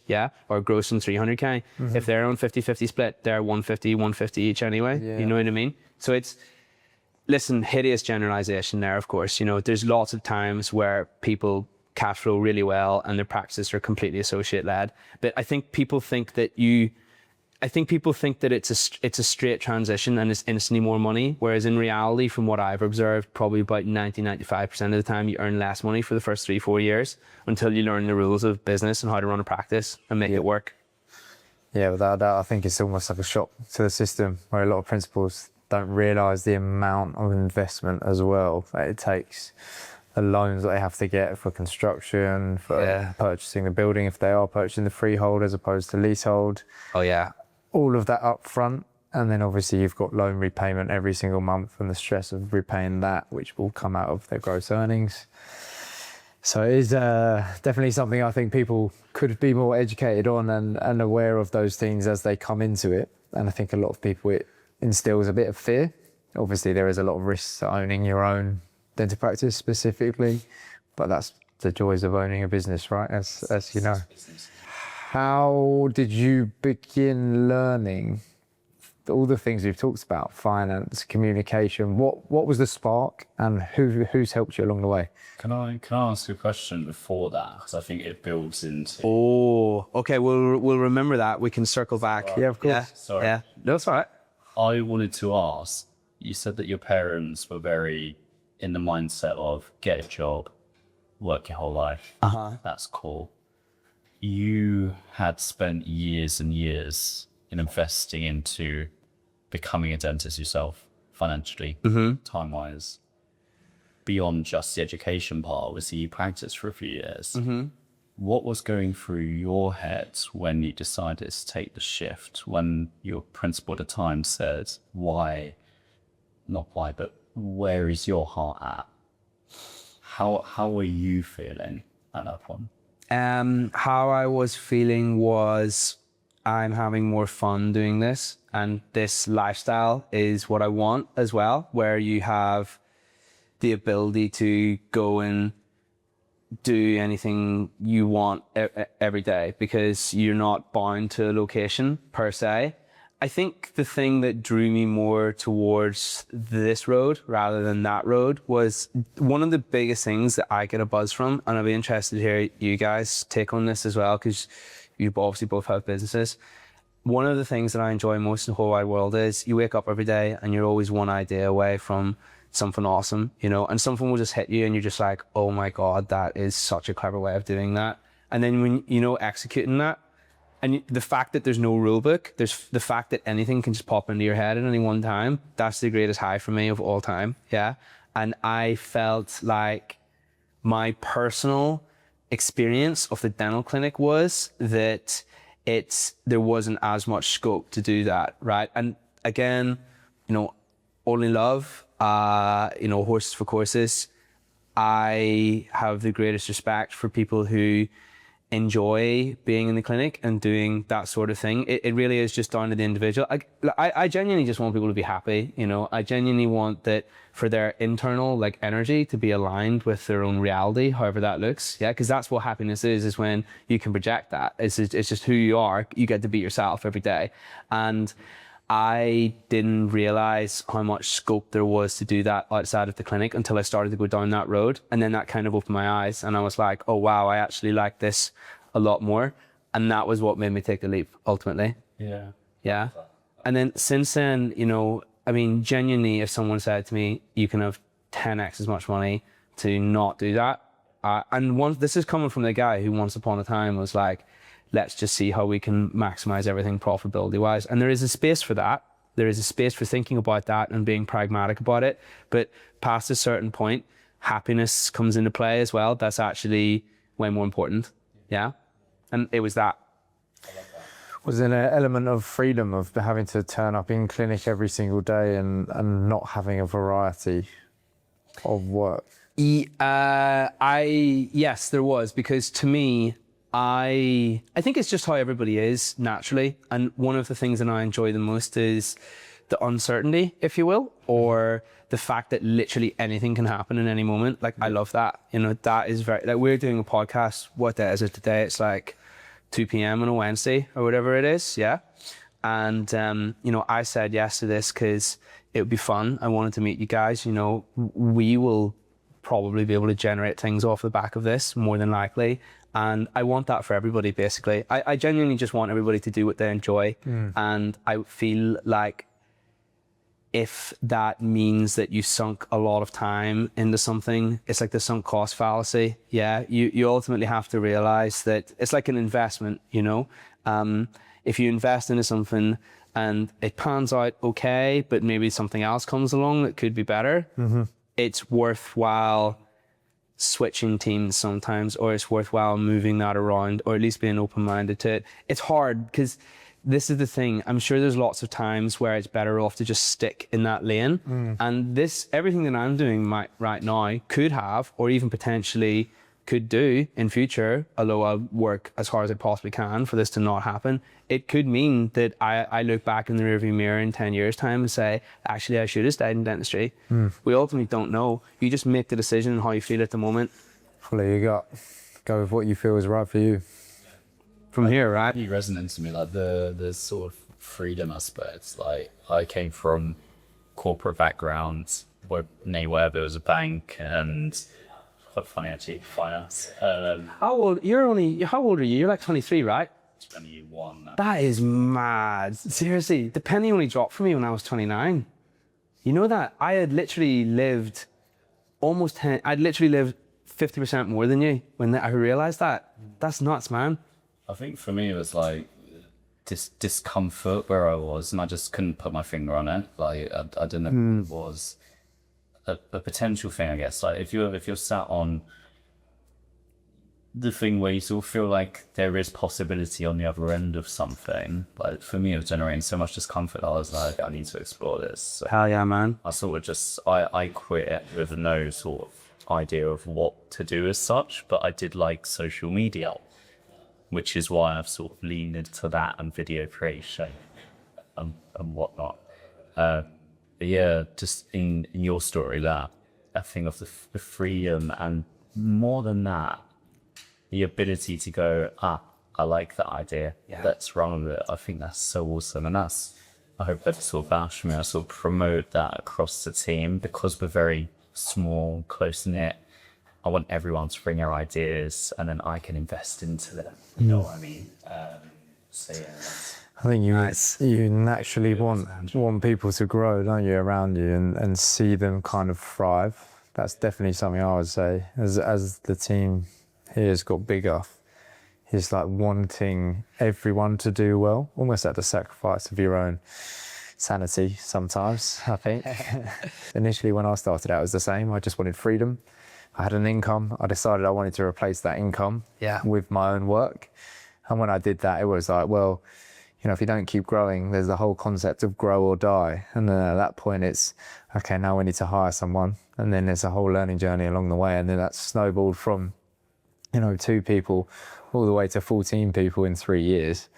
or grossing 300k, if they're on 50-50 split, they're 150 each anyway. You know what I mean? So it's, listen, hideous generalization there, of course. You know, there's lots of times where people cash flow really well and their practices are completely associate led. But I think people think that it's a straight transition and it's instantly more money. Whereas in reality, from what I've observed, probably about 90-95% of the time you earn less money for the first 3-4 years until you learn the rules of business and how to run a practice and make it work. Yeah, without a doubt, I think it's almost like a shock to the system where a lot of principals don't realise the amount of investment as well that it takes. The loans that they have to get for construction, for purchasing the building if they are purchasing the freehold as opposed to leasehold. Oh yeah. All of that up front, and then obviously you've got loan repayment every single month and the stress of repaying that, which will come out of their gross earnings. So it is definitely something I think people could be more educated on and aware of those things as they come into it. And I think a lot of people, it instills a bit of fear. Obviously there is a lot of risks to owning your own dental practice specifically, but that's the joys of owning a business, right? As you know. How did you begin learning all the things we've talked about, finance, communication? What was the spark, and who's helped you along the way? Can I ask you a question before that? Because I think it builds into... Oh, okay, we'll remember that. We can circle back. Yeah, of course. Yeah. Sorry. Yeah, no, it's all right. I wanted to ask, you said that your parents were very in the mindset of get a job, work your whole life. That's cool. You had spent years and years in investing into becoming a dentist yourself, financially, time-wise. Beyond just the education part, obviously you practiced for a few years. What was going through your head when you decided to take the shift, when your principal at the time said, why, not why, but where is your heart at? How were you feeling at that point? How I was feeling was I'm having more fun doing this, and this lifestyle is what I want as well, where you have the ability to go and do anything you want every day because you're not bound to a location per se. I think the thing that drew me more towards this road rather than that road was one of the biggest things that I get a buzz from, and I'd be interested to hear you guys take on this as well because you obviously both have businesses. One of the things that I enjoy most in the whole wide world is you wake up every day and you're always one idea away from something awesome, you know, and something will just hit you and you're just like, oh my God, that is such a clever way of doing that. And then when, you know, executing that, and the fact that there's no rule book, there's the fact that anything can just pop into your head at any one time, that's the greatest high for me of all time, yeah? And I felt like my personal experience of the dental clinic was that there wasn't as much scope to do that, right? And again, you know, only love, you know, horses for courses. I have the greatest respect for people who enjoy being in the clinic and doing that sort of thing. It really is just down to the individual. I genuinely just want people to be happy, you know. I genuinely want that for their internal like energy to be aligned with their own reality, however that looks. Yeah, because that's what happiness is when you can project that. It's just who you are. You get to be yourself every day. And I didn't realize how much scope there was to do that outside of the clinic until I started to go down that road. And then that kind of opened my eyes and I was like, oh wow, I actually like this a lot more. And that was what made me take the leap ultimately. Yeah. Yeah. And then since then, you know, I mean, genuinely, if someone said to me, you can have 10x as much money to not do that. This is coming from the guy who once upon a time was like, let's just see how we can maximize everything profitability wise. And there is a space for that. There is a space for thinking about that and being pragmatic about it. But past a certain point, happiness comes into play as well. That's actually way more important. Yeah. And it was that. Was there an element of freedom of having to turn up in clinic every single day and not having a variety of work? Yes, there was, because to me, I think it's just how everybody is naturally. And one of the things that I enjoy the most is the uncertainty, if you will, or the fact that literally anything can happen in any moment, like I love that. You know, that is very, like we're doing a podcast, what day is it today? It's like 2 p.m. on a Wednesday or whatever it is, yeah? And, you know, I said yes to this because it would be fun. I wanted to meet you guys. You know, we will probably be able to generate things off the back of this, more than likely. And I want that for everybody, basically. I genuinely just want everybody to do what they enjoy. And I feel like if that means that you sunk a lot of time into something, it's like the sunk cost fallacy. Yeah, you ultimately have to realize that it's like an investment, you know? If you invest into something and it pans out okay, but maybe something else comes along that could be better, it's worthwhile switching teams sometimes, or it's worthwhile moving that around, or at least being open-minded to it. It's hard because this is the thing. I'm sure there's lots of times where it's better off to just stick in that lane. And everything that I'm doing right now could have, or even potentially could do in future, although I'll work as hard as I possibly can for this to not happen, it could mean that I look back in the rearview mirror in 10 years' time and say, actually, I should have stayed in dentistry. We ultimately don't know. You just make the decision on how you feel at the moment. Well, there you go with what you feel is right for you. From here, right? Really resonates to me, like the sort of freedom aspect. Like I came from corporate background where there was a bank and quite funny actually, finance. How old are you? You're like 23, right? 21 now. That is mad. Seriously, the penny only dropped for me when I was 29. You know that? I had literally lived I'd literally lived 50% more than you when I realized that. That's nuts, man. I think for me it was like discomfort where I was, and I just couldn't put my finger on it. Like I don't know if it was a potential thing, I guess. Like if you're sat on the thing where you sort of feel like there is possibility on the other end of something, like for me it was generating so much discomfort. I was like, I need to explore this. So Hell yeah, man. I sort of just I quit with no sort of idea of what to do as such, but I did like social media, which is why I've sort of leaned into that and video creation and whatnot. But yeah, just in your story, that thing of the freedom, and more than that, the ability to go, I like that idea, let's run with it. I think that's so awesome. And I hope that sort of vouch for me. I sort of promote that across the team because we're very small, close-knit. I want everyone to bring their ideas and then I can invest into them. You know what I mean? So yeah. I think you naturally want people to grow, don't you, around you and see them kind of thrive. That's definitely something I would say. As the team here has got bigger, it's like wanting everyone to do well, almost at the sacrifice of your own sanity sometimes, I think. Initially when I started out it was the same. I just wanted freedom. I had an income. I decided I wanted to replace that income with my own work. And when I did that, it was like, well, you know, if you don't keep growing, there's the whole concept of grow or die. And then at that point it's, okay, now we need to hire someone. And then there's a whole learning journey along the way. And then that snowballed from, 2 people all the way to 14 people in 3 years.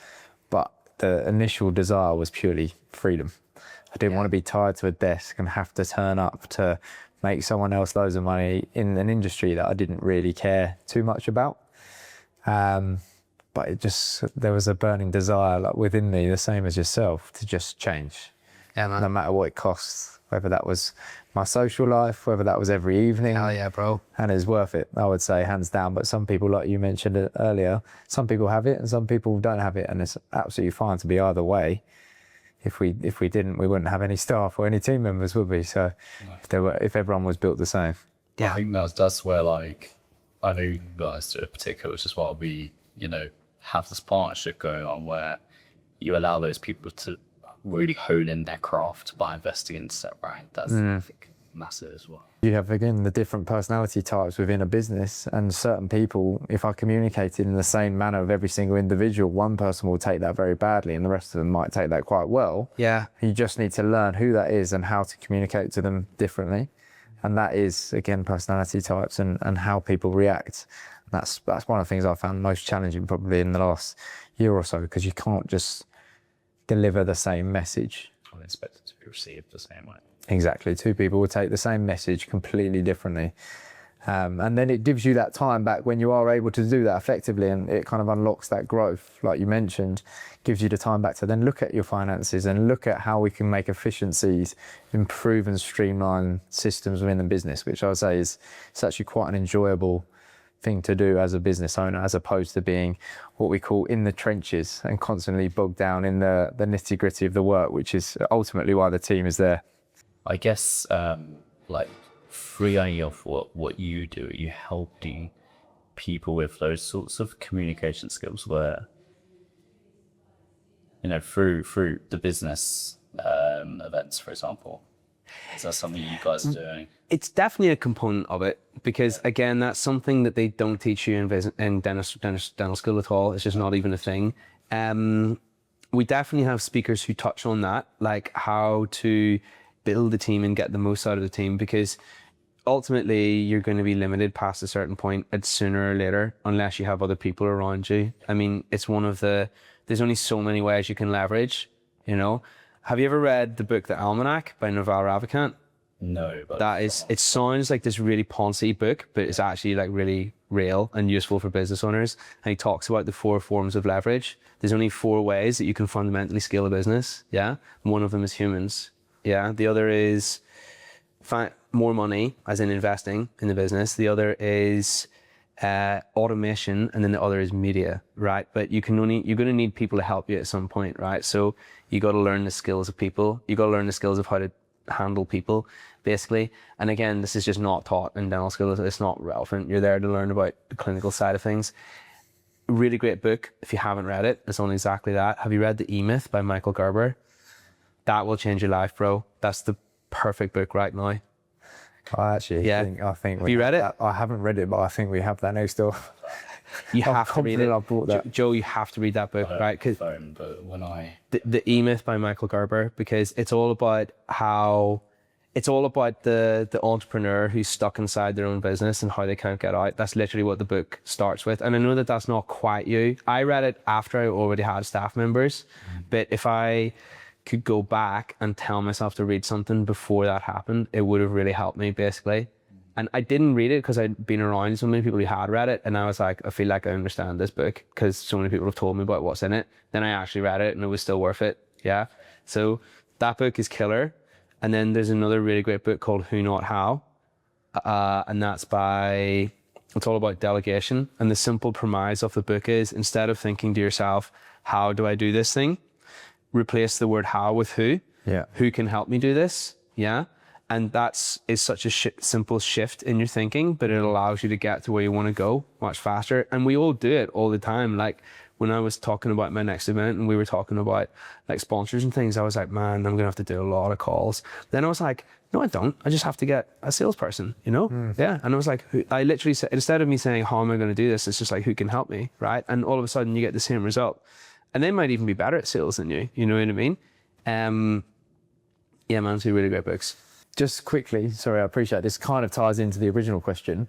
But the initial desire was purely freedom. I didn't want to be tied to a desk and have to turn up to make someone else loads of money in an industry that I didn't really care too much about. But there was a burning desire like within me, the same as yourself, to just change. Yeah, man. No matter what it costs, whether that was my social life, whether that was every evening. Hell yeah, bro. And it's worth it, I would say, hands down. But some people, like you mentioned it earlier, some people have it and some people don't have it. And it's absolutely fine to be either way. If we didn't, we wouldn't have any staff or any team members, would we? So if everyone was built the same. Yeah. I think that's where, like, I know you guys do in particular, which is why we, have this partnership going on where you allow those people to really hone in their craft by investing in set, right? That's, I think, massive as well. You have, again, the different personality types within a business, and certain people, if I communicated in the same manner of every single individual, one person will take that very badly and the rest of them might take that quite well. Yeah. You just need to learn who that is and how to communicate to them differently. And that is, again, personality types and how people react. That's one of the things I found most challenging probably in the last year or so, because you can't just deliver the same message. I expect it to be received the same way. Exactly. Two people will take the same message completely differently. And then it gives you that time back when you are able to do that effectively, and it kind of unlocks that growth, like you mentioned, gives you the time back to then look at your finances and look at how we can make efficiencies, improve and streamline systems within the business, which I would say is it's actually quite an enjoyable thing to do as a business owner, as opposed to being what we call in the trenches and constantly bogged down in the nitty gritty of the work, which is ultimately why the team is there. I guess like free of what you do, you helping people with those sorts of communication skills where, you know, through the business events, for example. Is that something you guys are doing? It's definitely a component of it, because again, that's something that they don't teach you in dental school at all. It's just not even a thing. We definitely have speakers who touch on that, like how to build a team and get the most out of the team, because ultimately you're going to be limited past a certain point at sooner or later, unless you have other people around you. I mean, it's there's only so many ways you can leverage, you know. Have you ever read the book The Almanac by Naval Ravikant? No, but It sounds like this really poncy book, but it's actually like really real and useful for business owners. And he talks about the 4 forms of leverage. There's only 4 ways that you can fundamentally scale a business. Yeah. One of them is humans. Yeah. The other is more money, as in investing in the business. The other is automation, and then the other is media, right? But you're going to need people to help you at some point, right? So you got to learn the skills of people. You got to learn the skills of how to handle people, basically. And again, this is just not taught in dental school. It's not relevant. You're there to learn about the clinical side of things. Really great book. If you haven't read it, it's on exactly that. Have you read The E-Myth by Michael Gerber? That will change your life, bro. That's the perfect book right now. I think have you read it? I haven't read it, but I think we have that next door. You have to read it. I bought that. Joe, you have to read that book, right? Because but when the E-Myth by Michael Gerber, because it's all about the entrepreneur who's stuck inside their own business and how they can't get out. That's literally what the book starts with. And I know that that's not quite you. I read it after I already had staff members, but if I could go back and tell myself to read something before that happened, it would have really helped me, basically. And I didn't read it because I'd been around so many people who had read it, and I was like, I feel like I understand this book because so many people have told me about what's in it. Then I actually read it and it was still worth it. Yeah. So that book is killer. And then there's another really great book called Who Not How. And it's all about delegation. And the simple premise of the book is, instead of thinking to yourself, how do I do this thing? Replace the word how with who. Yeah. Who can help me do this? Yeah. And is such a simple shift in your thinking, but it allows you to get to where you want to go much faster. And we all do it all the time. Like when I was talking about my next event and we were talking about like sponsors and things, I was like, man, I'm going to have to do a lot of calls. Then I was like, no, I don't. I just have to get a salesperson, you know? Yeah. And I was like, I literally said, instead of me saying, how am I going to do this? It's just like, who can help me? Right. And all of a sudden you get the same result. And they might even be better at sales than you. You know what I mean? Yeah, man, 2 really great books. Just quickly, sorry, I appreciate this, kind of ties into the original question.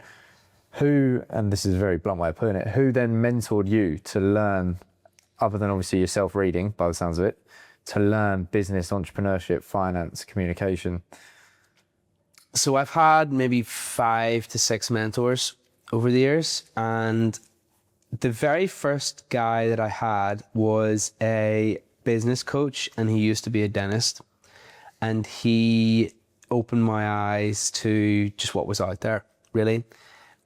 Who, and this is a very blunt way of putting it, who then mentored you to learn, other than obviously yourself reading, by the sounds of it, to learn business, entrepreneurship, finance, communication? So I've had maybe 5 to 6 mentors over the years, and the very first guy that I had was a business coach, and he used to be a dentist, and he opened my eyes to just what was out there, really.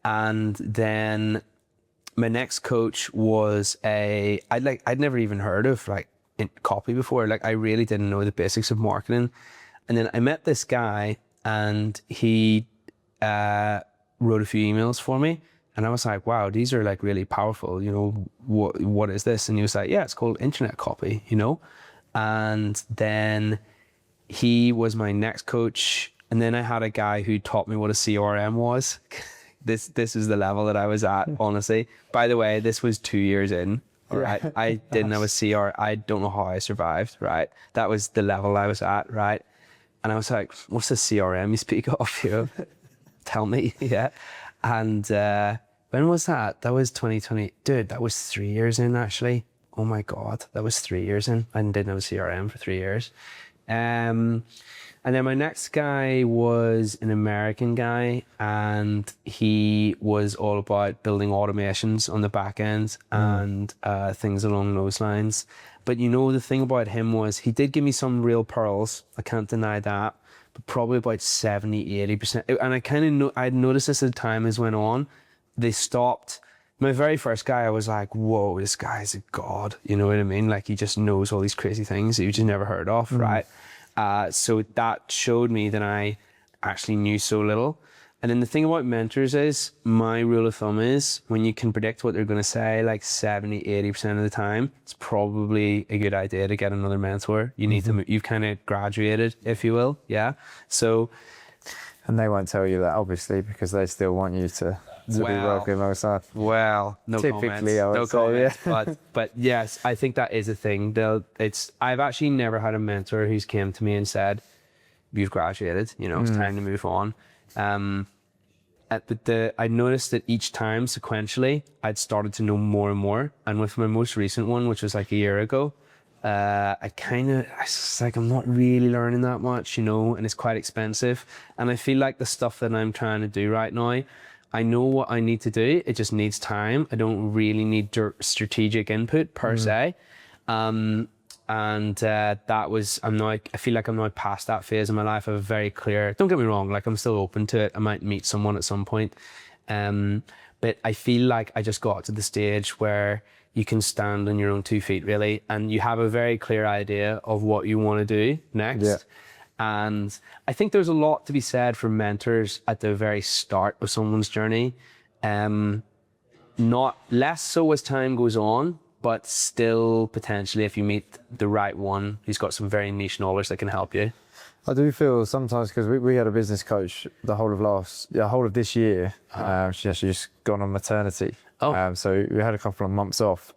And then my next coach was I'd never even heard of like copy before. Like I really didn't know the basics of marketing. And then I met this guy, and he wrote a few emails for me. And I was like, wow, these are like really powerful, you know, what is this? And he was like, yeah, it's called internet copy, you know? And then he was my next coach. And then I had a guy who taught me what a CRM was. This is the level that I was at, honestly. By the way, this was 2 years in, right? I didn't have a CR. I don't know how I survived, right? That was the level I was at, right? And I was like, what's the CRM you speak of, you know? Tell me, yeah. And when was that? That was 2020. Dude, that was 3 years in, actually. Oh my God, that was 3 years in. I didn't have a CRM for 3 years. And then my next guy was an American guy, and he was all about building automations on the back end and things along those lines. But you know, the thing about him was he did give me some real pearls. I can't deny that. But probably about 70, 80%. And I kind of know, I'd noticed this as time as went on. They stopped. My very first guy, I was like, whoa, this guy's a god. You know what I mean? Like, he just knows all these crazy things that you just never heard of, right? So that showed me that I actually knew so little. And then the thing about mentors is, my rule of thumb is, when you can predict what they're going to say like 70, 80% of the time, it's probably a good idea to get another mentor. You need to, you've kind of graduated, if you will. Yeah. So. And they won't tell you that, obviously, because they still want you to be working alongside. Well, no Typically, comments. I would No say, comments. yeah. But yes, I think that is a thing. I've actually never had a mentor who's came to me and said, "You've graduated. You know, it's time to move on." But I noticed that each time sequentially, I'd started to know more and more. And with my most recent one, which was like a year ago, I was like, I'm not really learning that much, you know, and it's quite expensive. And I feel like the stuff that I'm trying to do right now, I know what I need to do. It just needs time. I don't really need strategic input per se. That was, I feel like I'm now past that phase in my life. I have very clear, don't get me wrong, like I'm still open to it. I might meet someone at some point. But I feel like I just got to the stage where you can stand on your own 2 feet, really, and you have a very clear idea of what you want to do next. Yeah. And I think there's a lot to be said for mentors at the very start of someone's journey. Not less so as time goes on, but still potentially if you meet the right one who's got some very niche knowledge that can help you. I do feel sometimes, because we had a business coach the whole of this year. She actually just gone on maternity. So we had a couple of months off.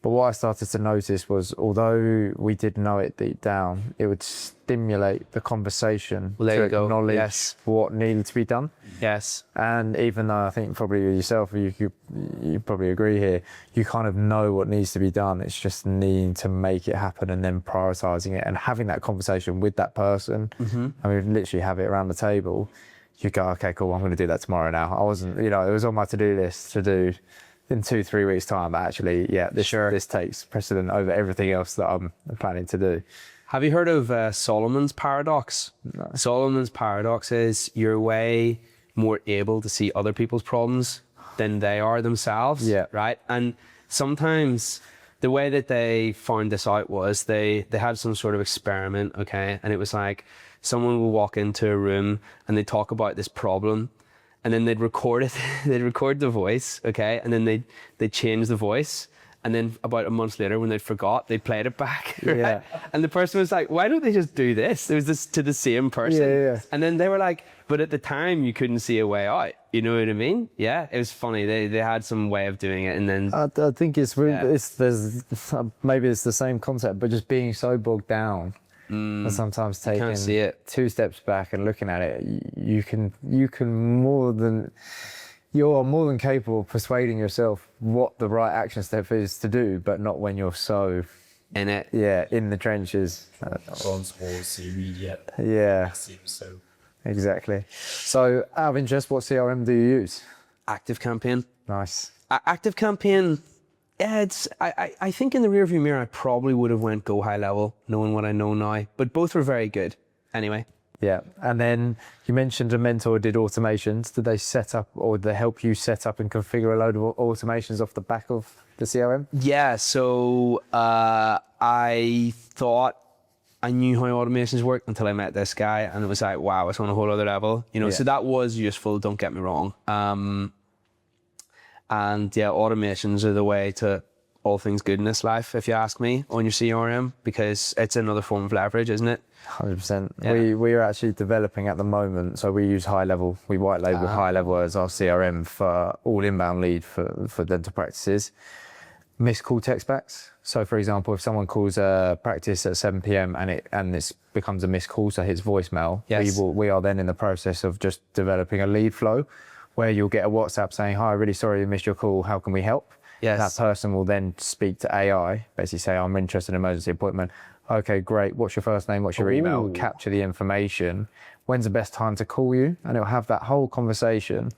But what I started to notice was, although we did know it deep down, it would stimulate the conversation to acknowledge what needed to be done. Yes. And even though I think probably yourself, you probably agree here, you kind of know what needs to be done. It's just needing to make it happen and then prioritizing it and having that conversation with that person. I mean, literally have it around the table. You go, okay, cool, I'm going to do that tomorrow now. I wasn't, it was on my to-do list to do in 2-3 weeks' time. But actually, this takes precedent over everything else that I'm planning to do. Have you heard of Solomon's paradox? No. Solomon's paradox is you're way more able to see other people's problems than they are themselves. Yeah. Right? And sometimes the way that they found this out was they had some sort of experiment, okay? And it was like someone would walk into a room and they'd talk about this problem, and then they'd record it. They'd record the voice, okay? And then they'd change the voice. And then about a month later, when they'd forgot, they played it back. Right? Yeah. And the person was like, why don't they just do this? It was this to the same person. Yeah. And then they were like, but at the time you couldn't see a way out. You know what I mean? Yeah, it was funny. They had some way of doing it. And then I think maybe it's the same concept, but just being so bogged down. And sometimes taking 2 steps back and looking at it, you are more than capable of persuading yourself what the right action step is to do, but not when you're so in it. Yeah, in the trenches. Bronze walls, the immediate. Yeah. So exactly. So, out of interest, what CRM do you use? ActiveCampaign. Nice. ActiveCampaign. Yeah, I think in the rearview mirror, I probably would have went Go High Level, knowing what I know now. But both were very good. Anyway. Yeah, and then you mentioned a mentor did automations. Did they set up, or did they help you set up and configure a load of automations off the back of the CRM? Yeah, so I thought I knew how automations work until I met this guy, and it was like, wow, it's on a whole other level. So that was useful, don't get me wrong. And yeah, automations are the way to all things good in this life, if you ask me, on your CRM, because it's another form of leverage, isn't it? 100%. Yeah. We are actually developing at the moment, so we use High Level. We white label High Level as our CRM for all inbound lead for dental practices. Missed call text backs. So, for example, if someone calls a practice at 7 p.m. and this becomes a missed call, so hits voicemail, we are then in the process of just developing a lead flow where you'll get a WhatsApp saying, hi, really sorry you missed your call, how can we help? Yes. That person will then speak to AI, basically say, I'm interested in an emergency appointment. Okay, great. What's your first name? What's your email? Capture the information. When's the best time to call you? And it'll have that whole conversation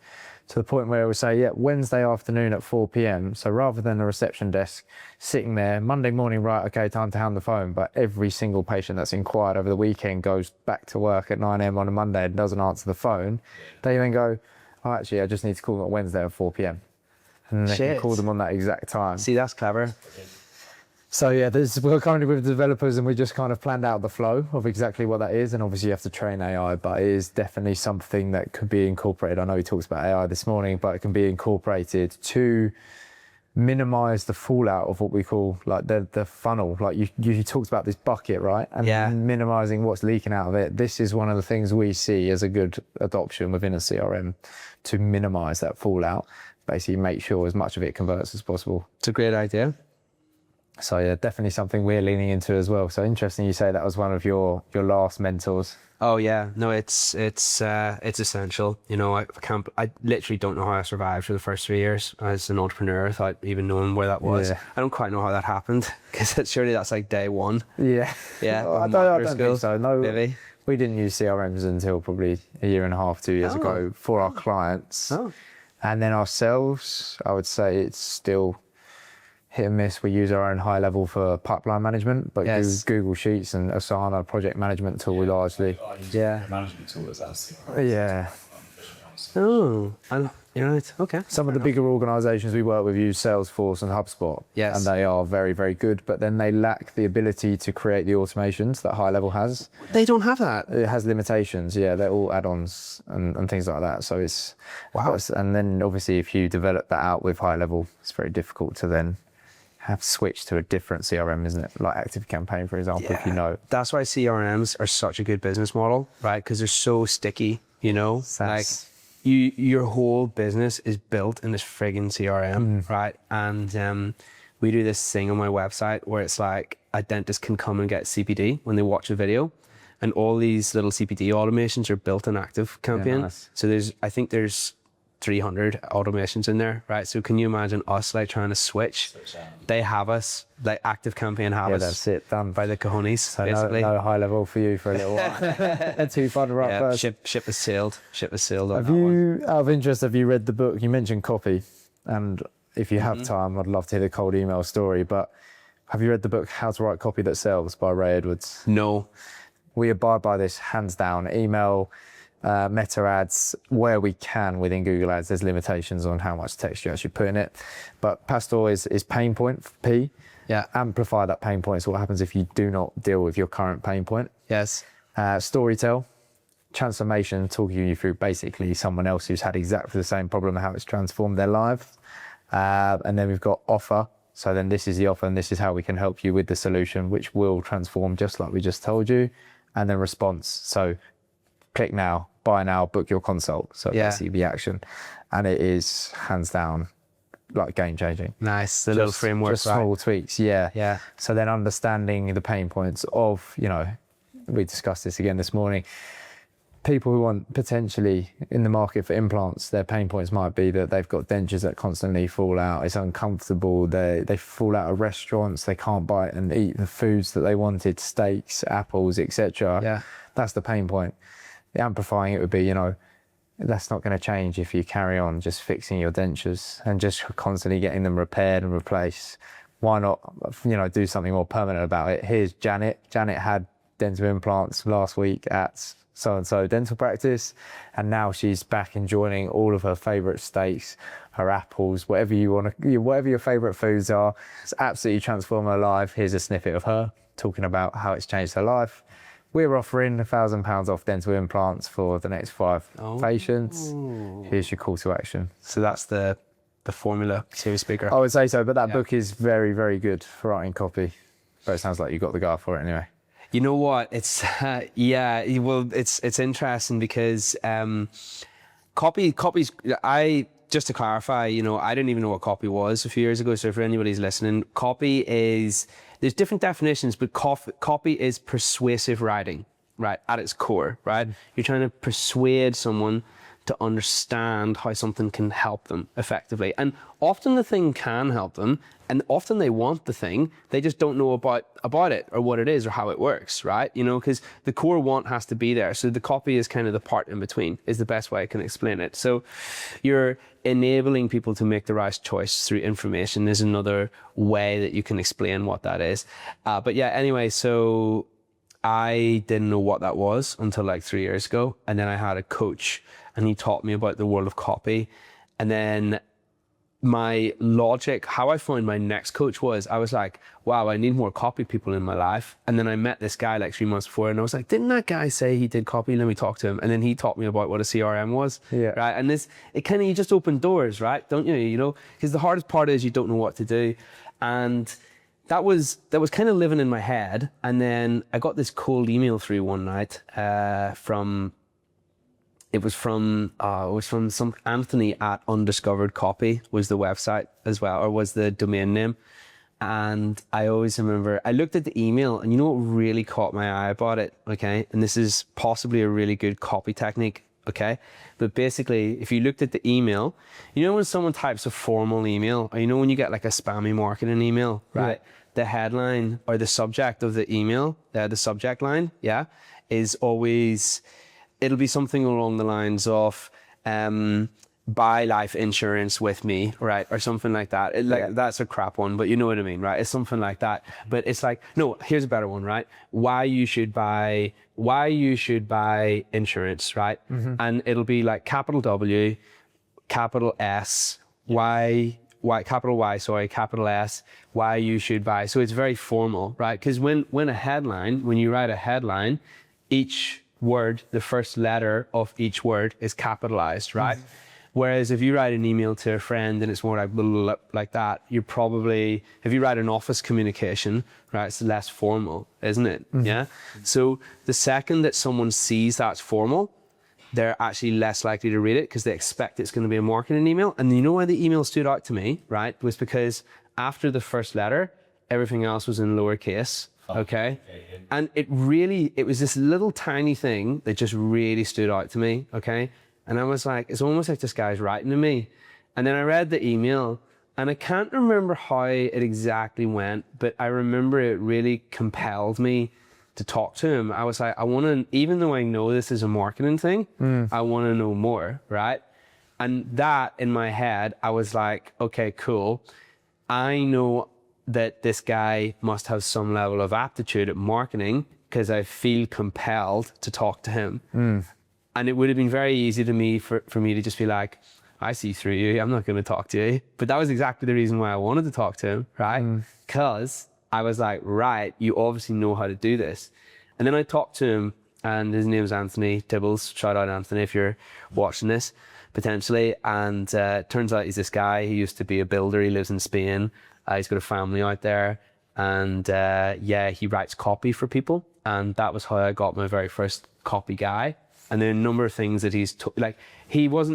to the point where it will say, yeah, Wednesday afternoon at 4 p.m. So rather than the reception desk sitting there, Monday morning, right, okay, time to hand the phone. But every single patient that's inquired over the weekend goes back to work at 9 a.m. on a Monday and doesn't answer the phone. They then go, oh, actually, I just need to call them on Wednesday at 4 p.m. And they can call them on that exact time. See, that's clever. So yeah, we're currently with the developers and we just kind of planned out the flow of exactly what that is. And obviously you have to train AI, but it is definitely something that could be incorporated. I know he talks about AI this morning, but it can be incorporated to minimize the fallout of what we call like the funnel. Like you talked about this bucket, right? And minimizing what's leaking out of it. This is one of the things we see as a good adoption within a CRM to minimize that fallout. Basically make sure as much of it converts as possible. It's a great idea. So yeah, definitely something we're leaning into as well. So interesting you say that was one of your last mentors. Oh yeah, no, it's essential. You know, I literally don't know how I survived for the first 3 years as an entrepreneur without even knowing where that was. Yeah. I don't quite know how that happened because surely that's like day one. Yeah. Yeah. I don't think so. No, maybe. We didn't use CRMs until probably a year and a half, 2 years ago for our clients. Oh. And then ourselves, I would say it's still hit and miss. We use our own high level for pipeline management, but Google Sheets and Asana project management tool largely. Management tool is us. Yeah. Oh, you're right. Okay. Some of the bigger organizations we work with use Salesforce and HubSpot. Yes. And they are very, very good, but then they lack the ability to create the automations that high level has. They don't have that. It has limitations. Yeah, they're all add-ons and things like that. So it's, wow. And then obviously if you develop that out with high level, it's very difficult to then have switched to a different CRM, isn't it? Like Active Campaign, for example, if you know. That's why CRMs are such a good business model, right? Because they're so sticky, you know? Like your whole business is built in this friggin' CRM, right? And we do this thing on my website where it's like a dentist can come and get CPD when they watch a video. And all these little CPD automations are built in Active Campaign. Yeah, nice. So I think there's 300 automations in there, right? So can you imagine us like trying to switch? They have us, like Active Campaign have us. That's it, done. By the cojones, so basically. No high level for you for a little while. Too fun to write first. Ship has sailed. Ship has sailed on have that you, one. Out of interest, have you read the book? You mentioned copy, and if you have time, I'd love to hear the cold email story, but have you read the book How to Write Copy That Sells by Ray Edwards? No. We abide by this hands down. Email, meta ads, where we can within Google Ads, there's limitations on how much text you actually put in it. But Pastor is pain point, P. Yeah. Amplify that pain point. So what happens if you do not deal with your current pain point? Yes. Storytell, transformation, talking you through basically someone else who's had exactly the same problem and how it's transformed their life. And then we've got offer. So then this is the offer and this is how we can help you with the solution, which will transform just like we just told you. And then response. So click now, buy now, book your consult. So basically the action. And it is hands down like game changing. Nice. The little framework. Just small tweaks. Yeah. Yeah. So then understanding the pain points of, you know, we discussed this again this morning. People who want potentially in the market for implants, their pain points might be that they've got dentures that constantly fall out. It's uncomfortable. They fall out of restaurants. They can't bite and eat the foods that they wanted, steaks, apples, etc. Yeah. That's the pain point. Amplifying it would be, you know, that's not going to change if you carry on just fixing your dentures and just constantly getting them repaired and replaced. Why not, you know, do something more permanent about it? Here's Janet. Janet had dental implants last week at so-and-so dental practice, and now she's back enjoying all of her favorite steaks, her apples, whatever you want to, whatever your favorite foods are. It's absolutely transformed her life. Here's a snippet of her talking about how it's changed her life. We're offering £1,000 off dental implants for the next 5 patients. Here's your call to action. So that's the formula, serious speaker. I would say so, but that book is very, very good for writing copy. But it sounds like you got the guy for it anyway. You know what? It's it's interesting because copies. Just to clarify, you know, I didn't even know what copy was a few years ago. So for anybody who's listening, copy is, there's different definitions, but copy is persuasive writing, right? At its core, right? You're trying to persuade someone to understand how something can help them effectively. And often the thing can help them, And often they want the thing, they just don't know about it or what it is or how it works, right? You know, because the core want has to be there. So the copy is kind of the part in between, is the best way I can explain it. So you're enabling people to make the right choice through information is another way that you can explain what that is. But yeah, anyway, so I didn't know what that was until like 3 years ago. And then I had a coach and he taught me about the world of copy. And then my logic, how I found my next coach was, I was like, wow, I need more copy people in my life. And then I met this guy like 3 months before and I was like, didn't that guy say he did copy? Let me talk to him. And then he taught me about what a CRM was. Yeah. Right. And it kind of, you just open doors, right? Don't you? You know, because the hardest part is you don't know what to do. And that was kind of living in my head. And then I got this cold email through one night from some Anthony at Undiscovered Copy was the website as well, or was the domain name. And I always remember, I looked at the email and you know what really caught my eye about it, okay? And this is possibly a really good copy technique, okay? But basically, if you looked at the email, you know when someone types a formal email, or you know when you get like a spammy marketing email, right? Yeah. The headline or the subject of the email, the subject line, yeah, is always, it'll be something along the lines of, buy life insurance with me, right? Or something like that. That's a crap one, but you know what I mean, right? It's something like that. But it's like, no, here's a better one, right? Why you should buy insurance, right? Mm-hmm. And it'll be like capital W, capital S, capital Y, capital S, why you should buy. So it's very formal, right? Because when you write a headline, each word, the first letter of each word is capitalized, right? Mm-hmm. Whereas if you write an email to a friend and it's more like blah, blah, blah, like that, if you write an office communication, right, it's less formal, isn't it? Mm-hmm. Yeah. So the second that someone sees that's formal, they're actually less likely to read it because they expect it's going to be a marketing email. And you know why the email stood out to me, right? Was because after the first letter, everything else was in lowercase. Okay. And it was this little tiny thing that just really stood out to me. Okay. And I was like, it's almost like this guy's writing to me. And then I read the email and I can't remember how it exactly went, but I remember it really compelled me to talk to him. I was like, even though I know this is a marketing thing, I want to know more. Right. And that in my head, I was like, okay, cool. I know that this guy must have some level of aptitude at marketing because I feel compelled to talk to him. And it would have been very easy to me for me to just be like, I see through you, I'm not going to talk to you. But that was exactly the reason why I wanted to talk to him, right? Because I was like, right, you obviously know how to do this. And then I talked to him and his name's Anthony Tibbles. Shout out Anthony if you're watching this, potentially. And turns out he's this guy. He used to be a builder. He lives in Spain. He's got a family out there. And he writes copy for people. And that was how I got my very first copy guy. And then a number of things that he's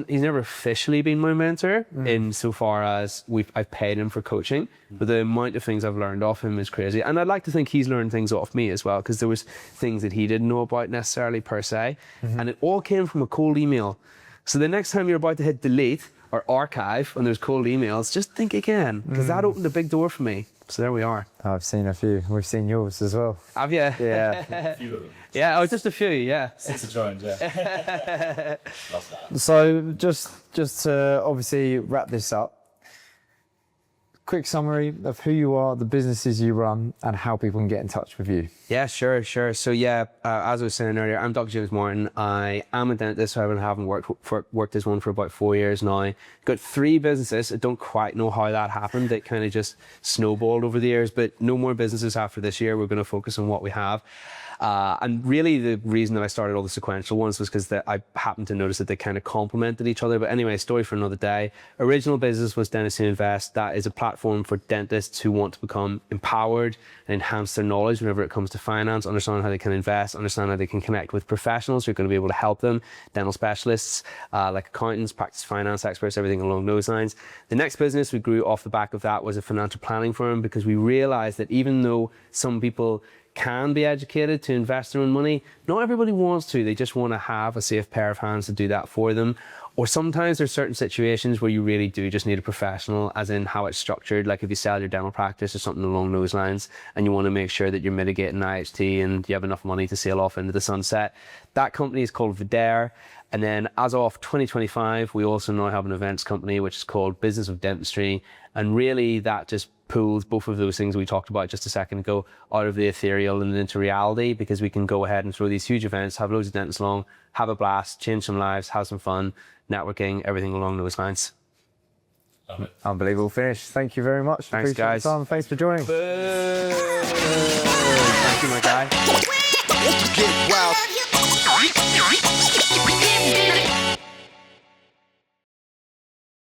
never officially been my mentor insofar as I've paid him for coaching, but the amount of things I've learned off him is crazy. And I'd like to think he's learned things off me as well, because there was things that he didn't know about necessarily per se. And it all came from a cold email. So the next time you're about to hit delete or archive and there's cold emails, just think again, because that opened a big door for me. So there we are. I've seen a few. We've seen yours as well. Have you? Yeah. A few of them. Yeah, just a few, yeah. Since I joined, yeah. Love that. So just to obviously wrap this up, quick summary of who you are, the businesses you run, and how people can get in touch with you. Yeah, sure. So as I was saying earlier, I'm Dr. James Martin. I am a dentist, so I haven't worked as one for about 4 years now. Got 3 businesses. I don't quite know how that happened. It kind of just snowballed over the years, but no more businesses after this year. We're going to focus on what we have. And really the reason that I started all the sequential ones was because I happened to notice that they kind of complemented each other. But anyway, story for another day. Original business was Dentistry Invest. That is a platform for dentists who want to become empowered and enhance their knowledge whenever it comes to finance, understand how they can invest, understand how they can connect with professionals who are going to be able to help them, dental specialists, like accountants, practice finance experts, everything along those lines. The next business we grew off the back of that was a financial planning firm, because we realized that even though some people can be educated to invest their own money, not everybody wants to. They just want to have a safe pair of hands to do that for them. Or sometimes there's certain situations where you really do just need a professional, as in how it's structured. Like if you sell your dental practice or something along those lines, and you want to make sure that you're mitigating IHT and you have enough money to sail off into the sunset. That company is called Vendo. And then as of 2025, we also now have an events company, which is called Business of Dentistry. And really that just pulls both of those things we talked about just a second ago out of the ethereal and into reality, because we can go ahead and throw these huge events, have loads of dentists along, have a blast, change some lives, have some fun, networking, everything along those lines. Love it. Unbelievable finish. Thank you very much. Thanks, Appreciate guys. your time. Thanks for joining. Thank you, my guy. Get wild.